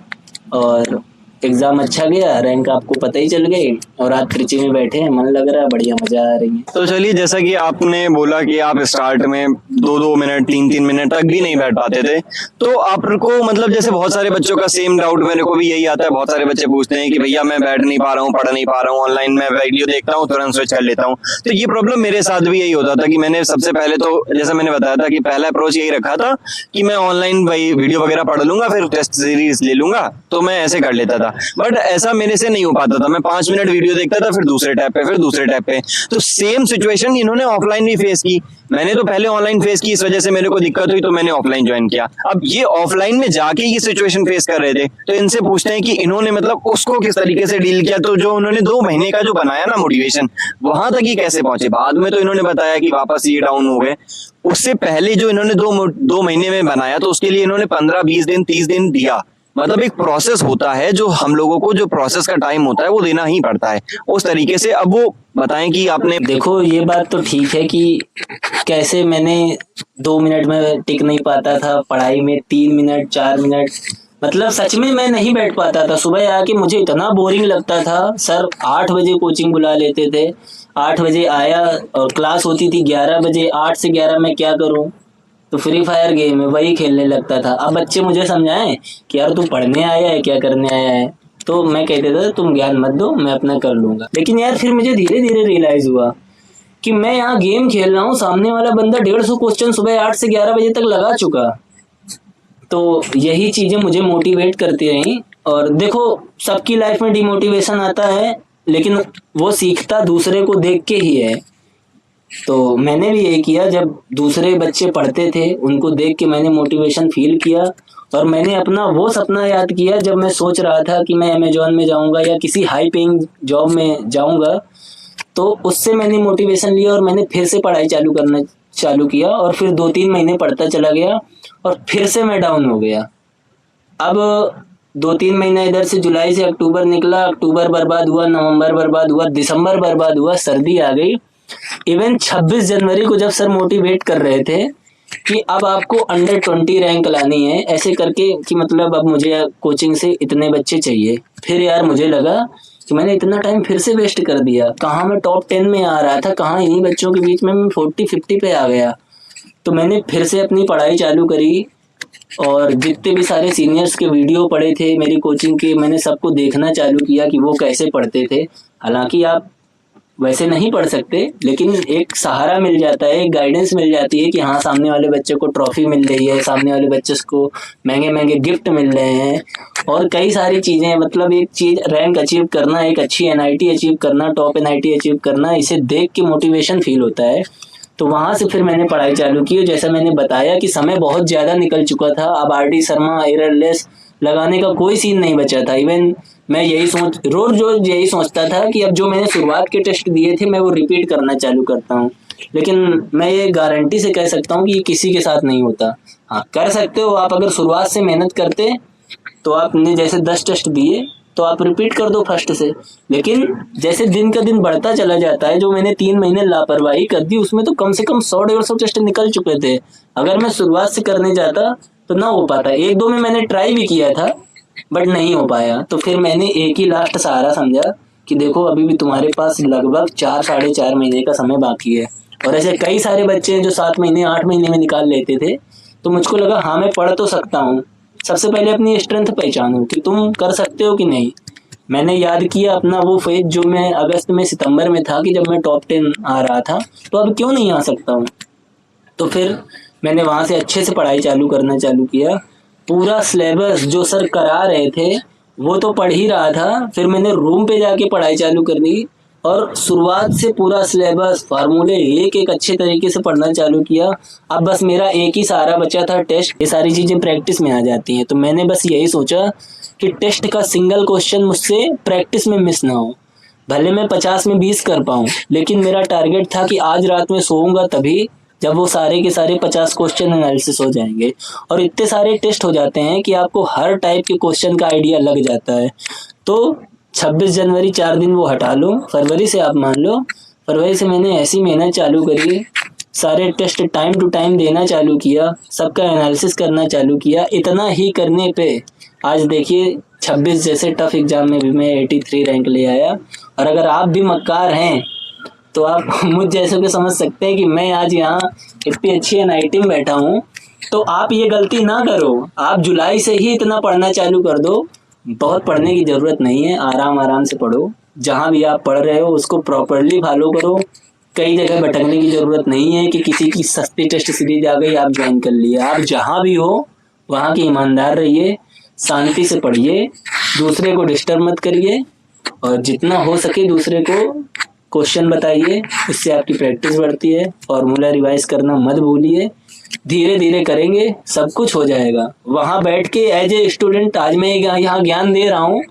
और एग्जाम अच्छा गया। रैंक आपको पता ही चल गई और आज त्रिची में बैठे हैं, मन लग रहा है, बढ़िया मजा आ रही है। तो चलिए, जैसा कि आपने बोला कि आप स्टार्ट में 2-2 मिनट 3-3 मिनट तक भी नहीं बैठ पाते थे, तो आपको मतलब जैसे बहुत सारे बच्चों का सेम डाउट मेरे को भी यही आता है। बहुत सारे बच्चे पूछते हैं कि भैया मैं बैठ नहीं पा रहा हूँ, पढ़ नहीं पा रहा हूँ, ऑनलाइन में वीडियो देखता हूँ तुरंत स्विच कर लेता हूँ। तो ये प्रॉब्लम मेरे साथ भी यही होता था कि मैंने सबसे पहले तो जैसा मैंने बताया था कि पहला अप्रोच यही रखा था कि मैं ऑनलाइन वीडियो वगैरह पढ़ लूंगा, फिर टेस्ट सीरीज ले लूंगा, तो मैं ऐसे कर लेता था। बट ऐसा मेरे से नहीं हो पाता था। मैं 5 मिनट वीडियो देखता था, फिर दूसरे टैब पे, फिर दूसरे टैब पे। तो सेम सिचुएशन इन्होंने ऑफलाइन भी फेस की। मैंने तो पहले ऑनलाइन फेस की, इस वजह से मेरे को दिक्कत हुई तो मैंने ऑफलाइन ज्वाइन किया। अब ये ऑफलाइन में जाके ये सिचुएशन फेस कर रहे थे, तो इनसे पूछते हैं कि इन्होंने मतलब उसको किस तरीके से डील किया। तो जो उन्होंने 2 महीने का जो बनाया ना मोटिवेशन, वहां तक ही कैसे पहुंचे। बाद में तो इन्होंने बताया कि वापस ये डाउन हो गए। उससे पहले जो इन्होंने 2 महीने में बनाया, तो उसके लिए इन्होंने 15, 20 दिन, 30 दिन दिया। मतलब एक प्रोसेस होता है, जो हम लोगों को जो प्रोसेस का टाइम होता है वो देना ही पड़ता है उस तरीके से। अब वो बताएं कि आपने देखो ये बात तो ठीक है कि कैसे मैंने 2 मिनट में टिक नहीं पाता था पढ़ाई में, 3 मिनट 4 मिनट, मतलब सच में मैं नहीं बैठ पाता था। सुबह आके मुझे इतना बोरिंग लगता था। सर 8 बजे कोचिंग बुला लेते थे, 8 बजे आया और क्लास होती थी 11 बजे। 8 से 11 मैं क्या करूं, तो फ्री फायर गेम है वही खेलने लगता था। अब बच्चे मुझे समझाएं कि यार तू पढ़ने आया है क्या करने आया है, तो मैं कहते था तुम ज्ञान मत दो, मैं अपना कर लूंगा। लेकिन यार फिर मुझे धीरे धीरे रियलाइज हुआ कि मैं यहाँ गेम खेल रहा हूँ, सामने वाला बंदा 150 क्वेश्चन सुबह 8 से 11 बजे तक लगा चुका। तो यही चीजें मुझे मोटिवेट करती रही। और देखो सबकी लाइफ में डिमोटिवेशन आता है, लेकिन वो सीखता दूसरे को देख के ही है। तो मैंने भी यही किया, जब दूसरे बच्चे पढ़ते थे उनको देख के मैंने मोटिवेशन फील किया। और मैंने अपना वो सपना याद किया जब मैं सोच रहा था कि मैं अमेजोन में जाऊंगा या किसी हाई पेइंग जॉब में जाऊंगा, तो उससे मैंने मोटिवेशन लिया और मैंने फिर से पढ़ाई करना चालू किया। और फिर 2-3 महीने पढ़ता चला गया और फिर से मैं डाउन हो गया। अब 2-3 महीना इधर से, जुलाई से अक्टूबर निकला, अक्टूबर बर्बाद हुआ, नवंबर बर्बाद हुआ, दिसंबर बर्बाद हुआ, सर्दी आ गई। इवन 26 जनवरी को जब सर मोटिवेट कर रहे थे कि अब आपको अंडर 20 रैंक लानी है, ऐसे करके कि मतलब अब मुझे कोचिंग से इतने बच्चे चाहिए, फिर यार मुझे लगा कि मैंने इतना टाइम फिर से वेस्ट कर दिया। कहाँ मैं टॉप 10 में आ रहा था, कहाँ इन्हीं बच्चों के बीच में मैं 40-50 पे आ गया। तो मैंने फिर से अपनी पढ़ाई चालू करी और जितने भी सारे सीनियर्स के वीडियो पढ़े थे मेरी कोचिंग के, मैंने सबको देखना चालू किया कि वो कैसे पढ़ते थे। हालांकि आप वैसे नहीं पढ़ सकते, लेकिन एक सहारा मिल जाता है, एक गाइडेंस मिल जाती है कि हाँ सामने वाले बच्चे को ट्रॉफी मिल रही है, सामने वाले बच्चे को महंगे महंगे गिफ्ट मिल रहे हैं और कई सारी चीज़ें। मतलब एक चीज़ रैंक अचीव करना, एक अच्छी NIT अचीव करना, टॉप NIT अचीव करना, इसे देख के मोटिवेशन फील होता है। तो वहाँ से फिर मैंने पढ़ाई चालू की। जैसा मैंने बताया कि समय बहुत ज़्यादा निकल चुका था, अब RD शर्मा एररलेस लगाने का कोई सीन नहीं बचा था। इवन मैं रोज यही सोचता था कि अब जो मैंने शुरुआत के टेस्ट दिए थे मैं वो रिपीट करना चालू करता हूँ। लेकिन मैं ये गारंटी से कह सकता हूँ कि ये किसी के साथ नहीं होता। हाँ कर सकते हो आप, अगर शुरुआत से मेहनत करते तो आपने जैसे 10 टेस्ट दिए तो आप रिपीट कर दो फर्स्ट से। लेकिन जैसे दिन का दिन बढ़ता चला जाता है, जो मैंने 3 महीने लापरवाही कर दी उसमें तो कम से कम 100-150 टेस्ट निकल चुके थे। अगर मैं शुरुआत से करने जाता तो ना हो पाता। 1-2 में मैंने ट्राई भी किया था बट नहीं हो पाया। तो फिर मैंने एक ही लास्ट सहारा समझा कि देखो अभी भी तुम्हारे पास लगभग 4-4.5 महीने का समय बाकी है। और ऐसे कई सारे बच्चे हैं जो 7 महीने 8 महीने में निकाल लेते थे। तो मुझको लगा हाँ मैं पढ़ तो सकता हूँ। सबसे पहले अपनी स्ट्रेंथ पहचानो कि तुम कर सकते हो कि नहीं। मैंने याद किया अपना वो फेज जो मैं अगस्त में सितंबर में था कि जब मैं टॉप 10 आ रहा था, तो अब क्यों नहीं आ सकता हूँ। तो फिर मैंने वहाँ से अच्छे से पढ़ाई करना चालू किया। पूरा सिलेबस जो सर करा रहे थे वो तो पढ़ ही रहा था, फिर मैंने रूम पे जाके पढ़ाई चालू कर दी और शुरुआत से पूरा सिलेबस, फार्मूले एक एक अच्छे तरीके से पढ़ना चालू किया। अब बस मेरा एक ही सहारा बचा था, टेस्ट। ये सारी चीज़ें प्रैक्टिस में आ जाती हैं। तो मैंने बस यही सोचा कि टेस्ट का सिंगल क्वेश्चन मुझसे प्रैक्टिस में मिस ना हो। भले मैं 50 में 20 कर पाऊँ, लेकिन मेरा टारगेट था कि आज रात में सोऊंगा तभी जब वो सारे के सारे 50 क्वेश्चन एनालिसिस हो जाएंगे। और इतने सारे टेस्ट हो जाते हैं कि आपको हर टाइप के क्वेश्चन का आइडिया लग जाता है। तो 26 जनवरी 4 दिन वो हटा लो, फरवरी से आप मान लो, फरवरी से मैंने ऐसी मेहनत चालू करी, सारे टेस्ट टाइम टू टाइम देना चालू किया, सबका एनालिसिस करना चालू किया। इतना ही करने पे आज देखिए 26 जैसे टफ एग्जाम में भी मैं 83 रैंक ले आया। और अगर आप भी मक्कार हैं तो आप मुझ जैसे को समझ सकते हैं कि मैं आज यहाँ इतनी अच्छी NIT में बैठा हूँ। तो आप ये गलती ना करो, आप जुलाई से ही इतना पढ़ना चालू कर दो। बहुत पढ़ने की ज़रूरत नहीं है, आराम आराम से पढ़ो। जहाँ भी आप पढ़ रहे हो उसको प्रॉपरली फॉलो करो। कई जगह भटकने की ज़रूरत नहीं है कि किसी की सस्ती टेस्ट सीरीज आ गई आप ज्वाइन कर लिए। आप जहाँ भी हो वहाँ के ईमानदार रहिए, शांति से पढ़िए दूसरे को डिस्टर्ब मत करिए और जितना हो सके दूसरे को क्वेश्चन बताइए, इससे आपकी प्रैक्टिस बढ़ती है। फॉर्मूला रिवाइज करना मत भूलिए, धीरे धीरे करेंगे सब कुछ हो जाएगा। वहाँ बैठ के एज ए स्टूडेंट आज मैं यहाँ ज्ञान दे रहा हूँ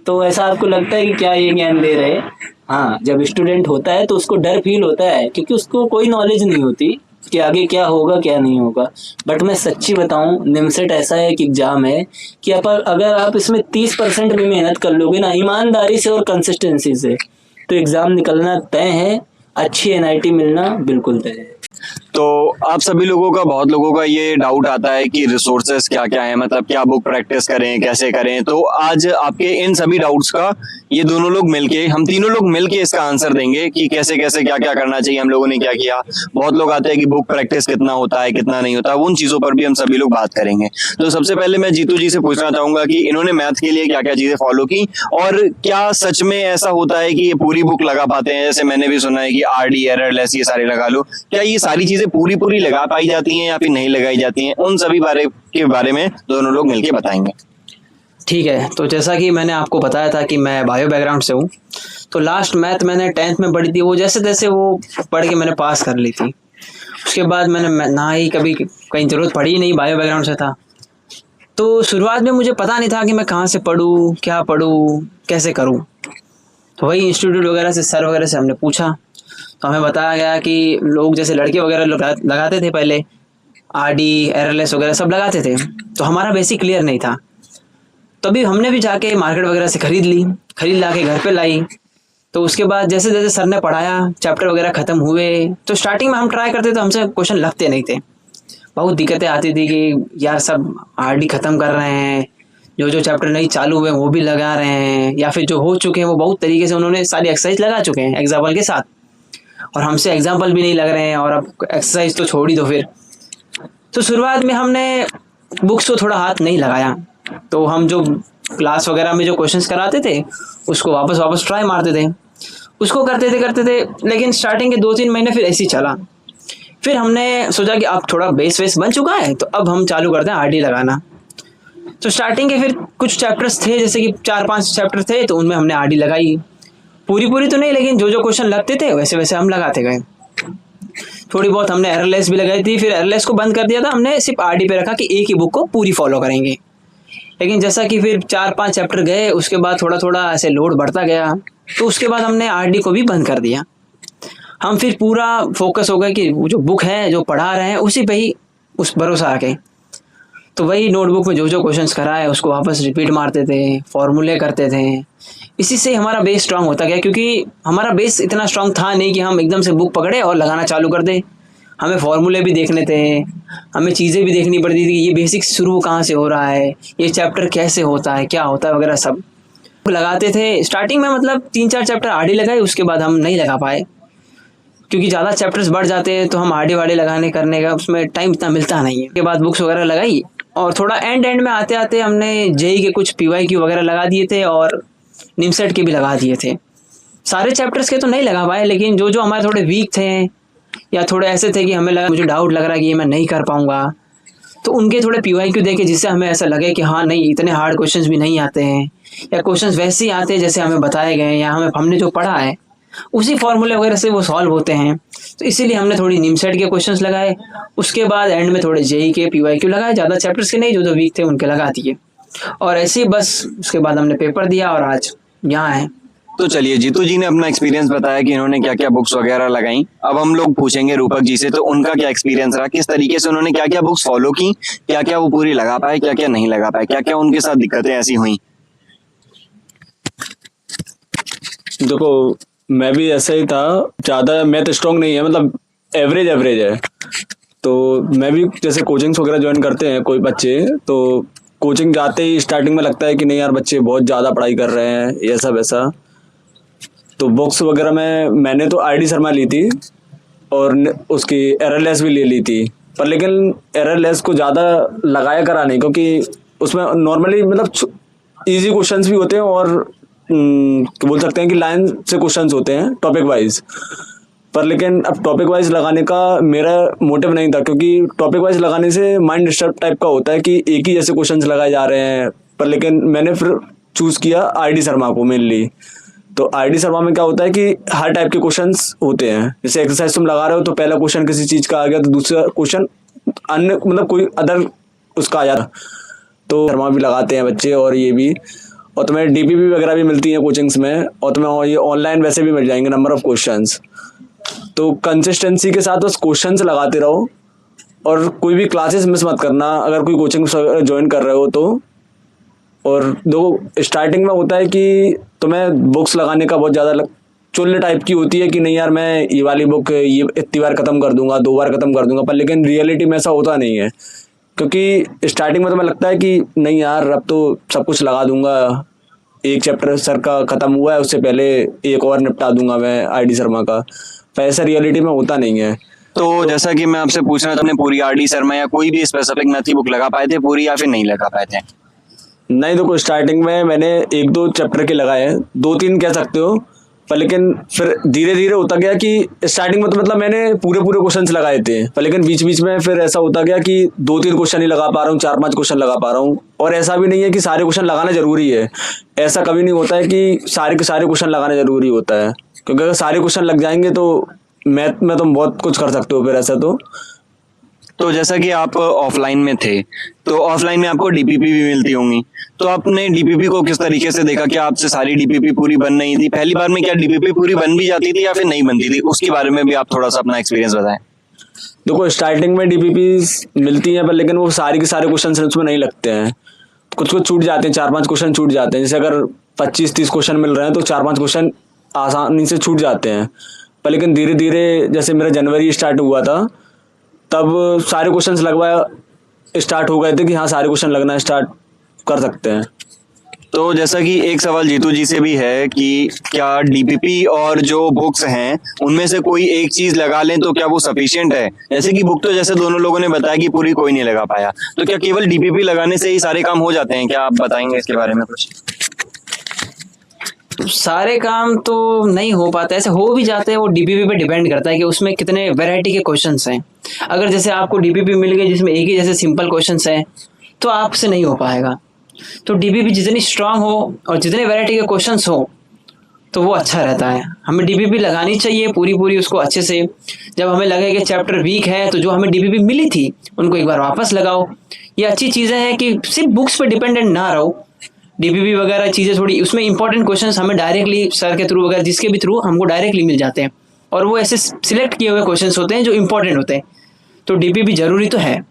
तो ऐसा आपको लगता है कि क्या ये ज्ञान दे रहे हैं। हाँ, जब स्टूडेंट होता है तो उसको डर फील होता है क्योंकि उसको कोई नॉलेज नहीं होती कि आगे क्या होगा क्या नहीं होगा। बट मैं सच्ची बताऊं, निमसेट ऐसा है कि एग्जाम है कि अगर आप इसमें 30% भी मेहनत कर लोगे ना ईमानदारी से और कंसिस्टेंसी से, तो एग्जाम निकलना तय है, अच्छी एनआईटी मिलना बिल्कुल तय है। तो आप सभी लोगों का, बहुत लोगों का ये डाउट आता है कि रिसोर्सेस क्या क्या है, मतलब क्या बुक प्रैक्टिस करें, कैसे करें। तो आज आपके इन सभी डाउट्स का ये दोनों लोग मिलके, हम तीनों लोग मिलके इसका आंसर देंगे कि कैसे कैसे क्या क्या करना चाहिए, हम लोगों ने क्या किया। बहुत लोग आते हैं कि बुक प्रैक्टिस कितना होता है कितना नहीं होता, उन चीजों पर भी हम सभी लोग बात करेंगे। तो सबसे पहले मैं जीतू जी से पूछना चाहूंगा कि इन्होंने मैथ के लिए क्या क्या चीजें फॉलो की और क्या सच में ऐसा होता है कि ये पूरी बुक लगा पाते हैं। जैसे मैंने भी सुना है कि आरडी, एररलेस, ये सारे लगा लो, क्या ये सारी चीजें पूरी पूरी लगा पाई जाती हैं या फिर नहीं लगाई जाती हैं? उन सभी बारे में दोनों लोग मिलके बताएंगे। ठीक है, तो जैसा कि मैंने आपको बताया था कि मैं बायो बैकग्राउंड से हूँ, तो लास्ट मैथ मैंने 10th में पढ़ी थी, वो जैसे तैसे वो पढ़ के मैंने पास कर ली थी। उसके बाद मैंने ना ही कभी कहीं ज़रूरत पड़ी ही नहीं, बायो बैकग्राउंड से था। तो शुरुआत में मुझे पता नहीं था कि मैं कहाँ से पढूँ, क्या पढूँ, कैसे करूँ। तो वही इंस्टीट्यूट वगैरह से, सर वगैरह से हमने पूछा, तो हमें बताया गया कि लोग जैसे लड़के वगैरह लगाते थे पहले, आरडी, एररलेस वगैरह सब लगाते थे, तो हमारा बेसिक क्लियर नहीं था। तभी हमने भी जाके मार्केट वगैरह से खरीद ला के घर पे लाई। तो उसके बाद जैसे जैसे सर ने पढ़ाया, चैप्टर वगैरह ख़त्म हुए, तो स्टार्टिंग में हम ट्राई करते तो हमसे क्वेश्चन लगते नहीं थे। बहुत दिक्कतें आती थी कि यार सब आरडी ख़त्म कर रहे हैं, जो चैप्टर नहीं चालू हुए वो भी लगा रहे हैं, या फिर जो हो चुके हैं वो बहुत तरीके से उन्होंने सारी एक्सरसाइज लगा चुके हैं एग्जाम्पल के साथ, और हमसे एग्जाम्पल भी नहीं लग रहे हैं, और अब एक्सरसाइज तो छोड़ ही दो फिर। तो शुरुआत में हमने बुक्स को थोड़ा हाथ नहीं लगाया, तो हम जो क्लास वगैरह में जो क्वेश्चंस कराते थे उसको वापस ट्राई मारते थे, उसको करते थे। लेकिन स्टार्टिंग के 2-3 महीने फिर ऐसे ही चला। फिर हमने सोचा कि अब थोड़ा बेस बन चुका है, तो अब हम चालू करते हैं आरडी लगाना। तो स्टार्टिंग के फिर कुछ चैप्टर्स थे, जैसे कि 4-5 चैप्टर थे, तो उनमें हमने आरडी लगाई। पूरी तो नहीं, लेकिन जो क्वेश्चन लगते थे वैसे वैसे हम लगाते गए। थोड़ी बहुत हमने एररलेस भी लगाई थी, फिर एररलेस को बंद कर दिया था, हमने सिर्फ आरडी पे रखा कि एक ही बुक को पूरी फॉलो करेंगे। लेकिन जैसा कि फिर 4-5 चैप्टर गए, उसके बाद थोड़ा ऐसे लोड बढ़ता गया, तो उसके बाद हमने आरडी को भी बंद कर दिया। हम फिर पूरा फोकस हो गया कि वो जो बुक है, जो पढ़ा रहे हैं, उसी पे ही उस भरोसा रखे। तो वही नोटबुक में जो क्वेश्चंस कराए उसको वापस रिपीट मारते थे, फॉर्मूले करते थे। इसी से हमारा बेस स्ट्रांग होता गया, क्योंकि हमारा बेस इतना स्ट्रांग था नहीं कि हम एकदम से बुक पकड़े और लगाना चालू कर दे। हमें फॉर्मूले भी देखने थे, हमें चीज़ें भी देखनी पड़ती थी कि ये बेसिक शुरू कहाँ से हो रहा है, ये चैप्टर कैसे होता है, क्या होता है वगैरह सब लगाते थे। स्टार्टिंग में मतलब 3-4 चैप्टर आरडी लगाए, उसके बाद हम नहीं लगा पाए, क्योंकि ज़्यादा चैप्टर्स बढ़ जाते हैं तो हम आरडी वारडी लगाने करने का उसमें टाइम इतना मिलता नहीं है। उसके बाद बुक्स वगैरह लगाई, और थोड़ा एंड में आते आते हमने जेई के कुछ पीवाईक्यू वगैरह लगा दिए थे, और निमसेट के भी लगा दिए थे। सारे चैप्टर्स के तो नहीं लगा पाए, लेकिन जो हमारे थोड़े वीक थे या थोड़े ऐसे थे कि हमें लगा, मुझे डाउट लग रहा है कि ये मैं नहीं कर पाऊंगा, तो उनके थोड़े पीवाईक्यू देखे, जिससे हमें ऐसा लगे कि हाँ नहीं, इतने हार्ड क्वेश्चंस भी नहीं आते हैं, या क्वेश्चंस वैसे ही आते हैं जैसे हमें बताए गए, या हमने जो पढ़ा है उसी फॉर्मूले वगैरह से वो सॉल्व होते हैं। तो इसीलिए हमने थोड़ी निमसेट के क्वेश्चंस लगाए, उसके बाद एंड में थोड़े जेई के पीवाईक्यू लगाए, ज़्यादा चैप्टर्स के नहीं, जो वीक थे उनके लगा दिए, और ऐसे ही बस उसके बाद हमने पेपर दिया और आज यहाँ है। तो चलिए, जीतू जी ने अपना एक्सपीरियंस बताया कि इन्होंने क्या क्या बुक्स वगैरह लगाई। अब हम लोग पूछेंगे रूपक जी से, तो उनका क्या एक्सपीरियंस रहा, किस तरीके से उन्होंने क्या क्या बुक्स फॉलो की, क्या क्या वो पूरी लगा पाए, क्या क्या नहीं लगा पाए, क्या क्या उनके साथ दिक्कतें ऐसी हुई। देखो, मैं भी ऐसा ही था, ज़्यादा मैथ स्ट्रॉन्ग नहीं है, मतलब एवरेज है। तो मैं भी जैसे कोचिंग्स वगैरह ज्वाइन करते हैं कोई बच्चे, तो कोचिंग जाते ही स्टार्टिंग में लगता है कि नहीं यार बच्चे बहुत ज़्यादा पढ़ाई कर रहे हैं, ऐसा वैसा। तो बुक्स वगैरह में मैंने तो आरडी शर्मा ली थी, और उसकी एररलेस भी ले ली थी, पर लेकिन एररलेस को ज़्यादा लगाया करा नहीं, क्योंकि उसमें नॉर्मली मतलब इजी क्वेश्चंस भी होते हैं, और बोल सकते हैं कि लाइन से क्वेश्चंस होते हैं टॉपिक वाइज। पर लेकिन अब टॉपिक वाइज लगाने का मेरा मोटिव नहीं था, क्योंकि टॉपिक वाइज लगाने से माइंड डिस्टर्ब टाइप का होता है कि एक ही जैसे क्वेश्चंस लगाए जा रहे हैं। पर लेकिन मैंने फिर चूज किया आईडी शर्मा को मेनली। तो आईडी शर्मा में क्या होता है कि हर टाइप के क्वेश्चंस होते हैं। जैसे एक्सरसाइज तुम लगा रहे हो तो पहला क्वेश्चन किसी चीज का आ गया तो दूसरा क्वेश्चन अन्य मतलब कोई अदर उसका आ जाता। तो शर्मा भी लगाते हैं बच्चे और ये भी, और तुम्हें डीपीपी वगैरह भी मिलती है कोचिंग्स में, और तुम्हें ये ऑनलाइन वैसे भी मिल जाएंगे नंबर ऑफ क्वेश्चंस। तो कंसिस्टेंसी के साथ बस क्वेश्चंस लगाते रहो और कोई भी क्लासेस मिस मत करना अगर कोई कोचिंग ज्वाइन कर रहे हो तो। और दो स्टार्टिंग में होता है कि तुम्हें बुक्स लगाने का बहुत ज़्यादा चुल्ल टाइप की होती है कि नहीं यार मैं ये वाली बुक ये इतनी बार ख़त्म कर दूंगा, 2 बार ख़त्म कर दूंगा, पर लेकिन रियलिटी में ऐसा होता नहीं है। क्योंकि स्टार्टिंग में तुम्हें लगता है कि नहीं यार अब तो सब कुछ लगा दूंगा, एक चैप्टर सर का ख़त्म हुआ है उससे पहले एक और निपटा दूंगा मैं आईडी शर्मा का, पर ऐसा रियलिटी में होता नहीं है। तो जैसा कि मैं आपसे पूछ रहा था, आपने पूरी आरडी शर्मा या कोई भी स्पेसिफिक मैथ की बुक लगा पाए थे पूरी या फिर नहीं लगा पाए थे? नहीं, देखो स्टार्टिंग में मैंने 1-2 चैप्टर के लगाए, 2-3 कह सकते हो, पर लेकिन फिर धीरे धीरे होता गया कि स्टार्टिंग में तो मतलब मैंने पूरे क्वेश्चंस लगाए थे, पर लेकिन बीच बीच में फिर ऐसा होता गया कि 2-3 क्वेश्चन ही लगा पा रहा हूँ, 4-5 क्वेश्चन लगा पा रहा हूँ। और ऐसा भी नहीं है कि सारे क्वेश्चन लगाना जरूरी है, ऐसा कभी नहीं होता है कि सारे के सारे क्वेश्चन लगाना जरूरी होता है, क्योंकि अगर सारे क्वेश्चन लग जाएंगे तो मैथ में तुम बहुत कुछ कर सकते हो फिर ऐसा। तो जैसा कि आप ऑफलाइन में थे तो ऑफलाइन में आपको डीपीपी भी मिलती होंगी, तो आपने डीपीपी को किस तरीके से देखा? क्या आपसे सारी डीपीपी पूरी बन नहीं थी? पहली बार में क्या डीपीपी पूरी बन भी जाती थी या फिर नहीं बनती थी? उसके बारे में भी आप थोड़ा सा अपना एक्सपीरियंस बताएं। देखो स्टार्टिंग में डीपीपी मिलती हैं, पर लेकिन वो सारे के सारे क्वेश्चन उसमें नहीं लगते हैं, कुछ छूट जाते हैं, 4-5 क्वेश्चन छूट जाते हैं। जैसे अगर 25-30 क्वेश्चन मिल रहे हैं तो 4-5 क्वेश्चन आसानी से छूट जाते हैं। पर लेकिन धीरे धीरे जैसे मेरा जनवरी स्टार्ट हुआ था तब सारे क्वेश्चंस लगवा स्टार्ट हो गए थे कि हाँ सारे क्वेश्चन लगना स्टार्ट कर सकते हैं। तो जैसा कि एक सवाल जीतू जी से भी है कि क्या डीपीपी और जो बुक्स हैं उनमें से कोई एक चीज लगा लें तो क्या वो सफिशिएंट है? जैसे कि बुक तो जैसे दोनों लोगों ने बताया कि पूरी कोई नहीं लगा पाया, तो क्या केवल डीपीपी लगाने से ही सारे काम हो जाते हैं? क्या आप बताएंगे इसके बारे में कुछ? सारे काम तो नहीं हो पाते, ऐसे हो भी जाते हैं, वो डीपीपी पे डिपेंड करता है कि उसमें कितने वैरायटी के क्वेश्चंस हैं। अगर जैसे आपको डीपीपी मिल गई जिसमें एक ही जैसे सिंपल क्वेश्चंस हैं तो आपसे नहीं हो पाएगा। तो डीपीपी जितनी स्ट्रांग हो और जितने वैरायटी के क्वेश्चंस हो तो वो अच्छा रहता है। हमें डीपीपी लगानी चाहिए पूरी उसको अच्छे से। जब हमें लगे कि चैप्टर वीक है तो जो हमें डीपीपी मिली थी उनको एक बार वापस लगाओ। ये अच्छी चीज़ें हैं कि सिर्फ बुक्स पर डिपेंडेंट ना रहो। डीपीपी वगैरह चीज़ें थोड़ी उसमें इंपॉर्टेंट क्वेश्चंस हमें डायरेक्टली सर के थ्रू वगैरह जिसके भी थ्रू हमको डायरेक्टली मिल जाते हैं, और वो ऐसे सिलेक्ट किए हुए क्वेश्चंस होते हैं जो इंपॉर्टेंट होते हैं। तो डीपीपी जरूरी तो है।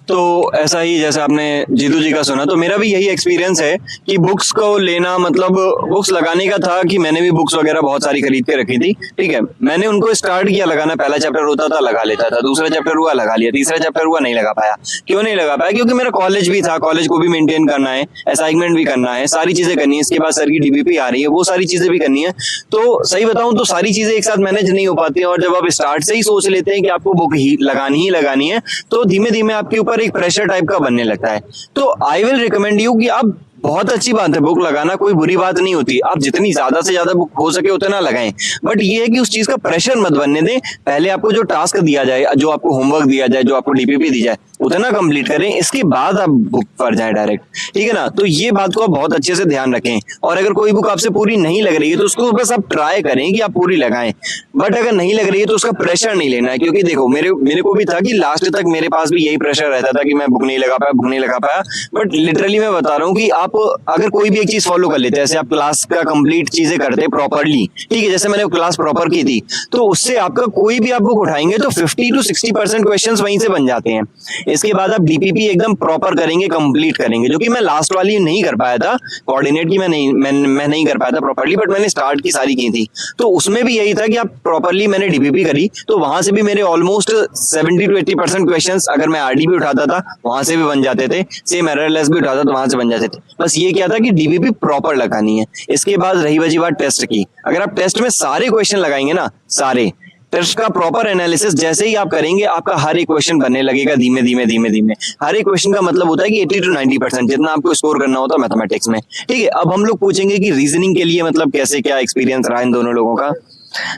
तो ऐसा ही जैसे आपने जीतू जी का सुना, तो मेरा भी यही एक्सपीरियंस है कि बुक्स को लेना मतलब बुक्स लगाने का था कि मैंने भी बुक्स वगैरह बहुत सारी खरीद के रखी थी। ठीक है, मैंने उनको स्टार्ट किया लगाना, पहला चैप्टर होता था लगा लेता था, दूसरा चैप्टर हुआ लगा लिया, तीसरा चैप्टर हुआ नहीं लगा पाया। क्यों नहीं लगा पाया? क्योंकि मेरा कॉलेज भी था, कॉलेज को भी मेंटेन करना है, असाइनमेंट भी करना है, सारी चीजें करनी है, इसके बाद सर की डीपीपी आ रही है, वो सारी चीजें भी करनी है। तो सही बताऊं तो सारी चीजें एक साथ मैनेज नहीं हो पाती है, और जब आप स्टार्ट से ही सोच लेते हैं कि आपको बुक ही लगानी है तो धीमे धीमे आपके ऊपर एक प्रेशर टाइप का बनने लगता है। तो आई विल रिकमेंड यू कि आप, बहुत अच्छी बात है बुक लगाना, कोई बुरी बात नहीं होती, आप जितनी ज्यादा से ज्यादा बुक हो सके उतना लगाएं, बट ये है कि उस चीज का प्रेशर मत बनने दें। पहले आपको जो टास्क दिया जाए, जो आपको होमवर्क दिया जाए, जो आपको डीपीपी दी जाए उतना कंप्लीट करें, इसके बाद आप बुक पर जाएं डायरेक्ट। ठीक है ना? तो ये बात को आप बहुत अच्छे से ध्यान रखें। और अगर कोई बुक आपसे पूरी नहीं लग रही है तो उसको बस आप ट्राई करें कि आप पूरी लगाएं, बट अगर नहीं लग रही है तो उसका प्रेशर नहीं लेना है। क्योंकि देखो मेरे को भी था कि लास्ट तक मेरे पास भी यही प्रेशर रहता था कि मैं बुक नहीं लगा पाया, बट लिटरली मैं बता रहा हूँ कि आप अगर कोई भी एक चीज फॉलो कर लेते हैं, जैसे आप क्लास का कंप्लीट चीजें करते प्रॉपरली, ठीक है, जैसे मैंने क्लास प्रॉपर की थी, तो उससे आपका कोई भी आप बुक उठाएंगे तो 50 to 60% क्वेश्चंस वहीं से बन जाते हैं। इसके बाद आप डीपीपी एकदम प्रॉपर करेंगे, कंप्लीट करेंगे, जो कि मैं लास्ट वाली नहीं कर पाया था, कोऑर्डिनेट की मैं नहीं कर पाया था प्रॉपरली, बट मैंने स्टार्ट की सारी की थी। तो उसमें भी यही था कि आप प्रॉपरली मैंने डीपीपी करी, तो वहां से भी मेरे ऑलमोस्ट 70 to 80% क्वेश्चंस अगर मैं आरडी भी उठाता था वहां से भी बन जाते थे, सेम एररलेस भी उठाता तो वहां से बन जाते थे। बस ये क्या था कि डीपीपी प्रॉपर लगानी है। इसके बाद रही बची बात टेस्ट की, अगर आप टेस्ट में सारे क्वेश्चन लगाएंगे ना, सारे टेस्ट का प्रॉपर एनालिसिस जैसे ही आप करेंगे, आपका हर एक क्वेश्चन बनने लगेगा धीमे धीमे। हर एक क्वेश्चन का मतलब होता है कि 80 to 90% जितना आपको स्कोर करना होता है मैथमेटिक्स में। ठीक है, अब हम लोग पूछेंगे कि रीजनिंग के लिए मतलब कैसे क्या एक्सपीरियंस रहा इन दोनों लोगों का।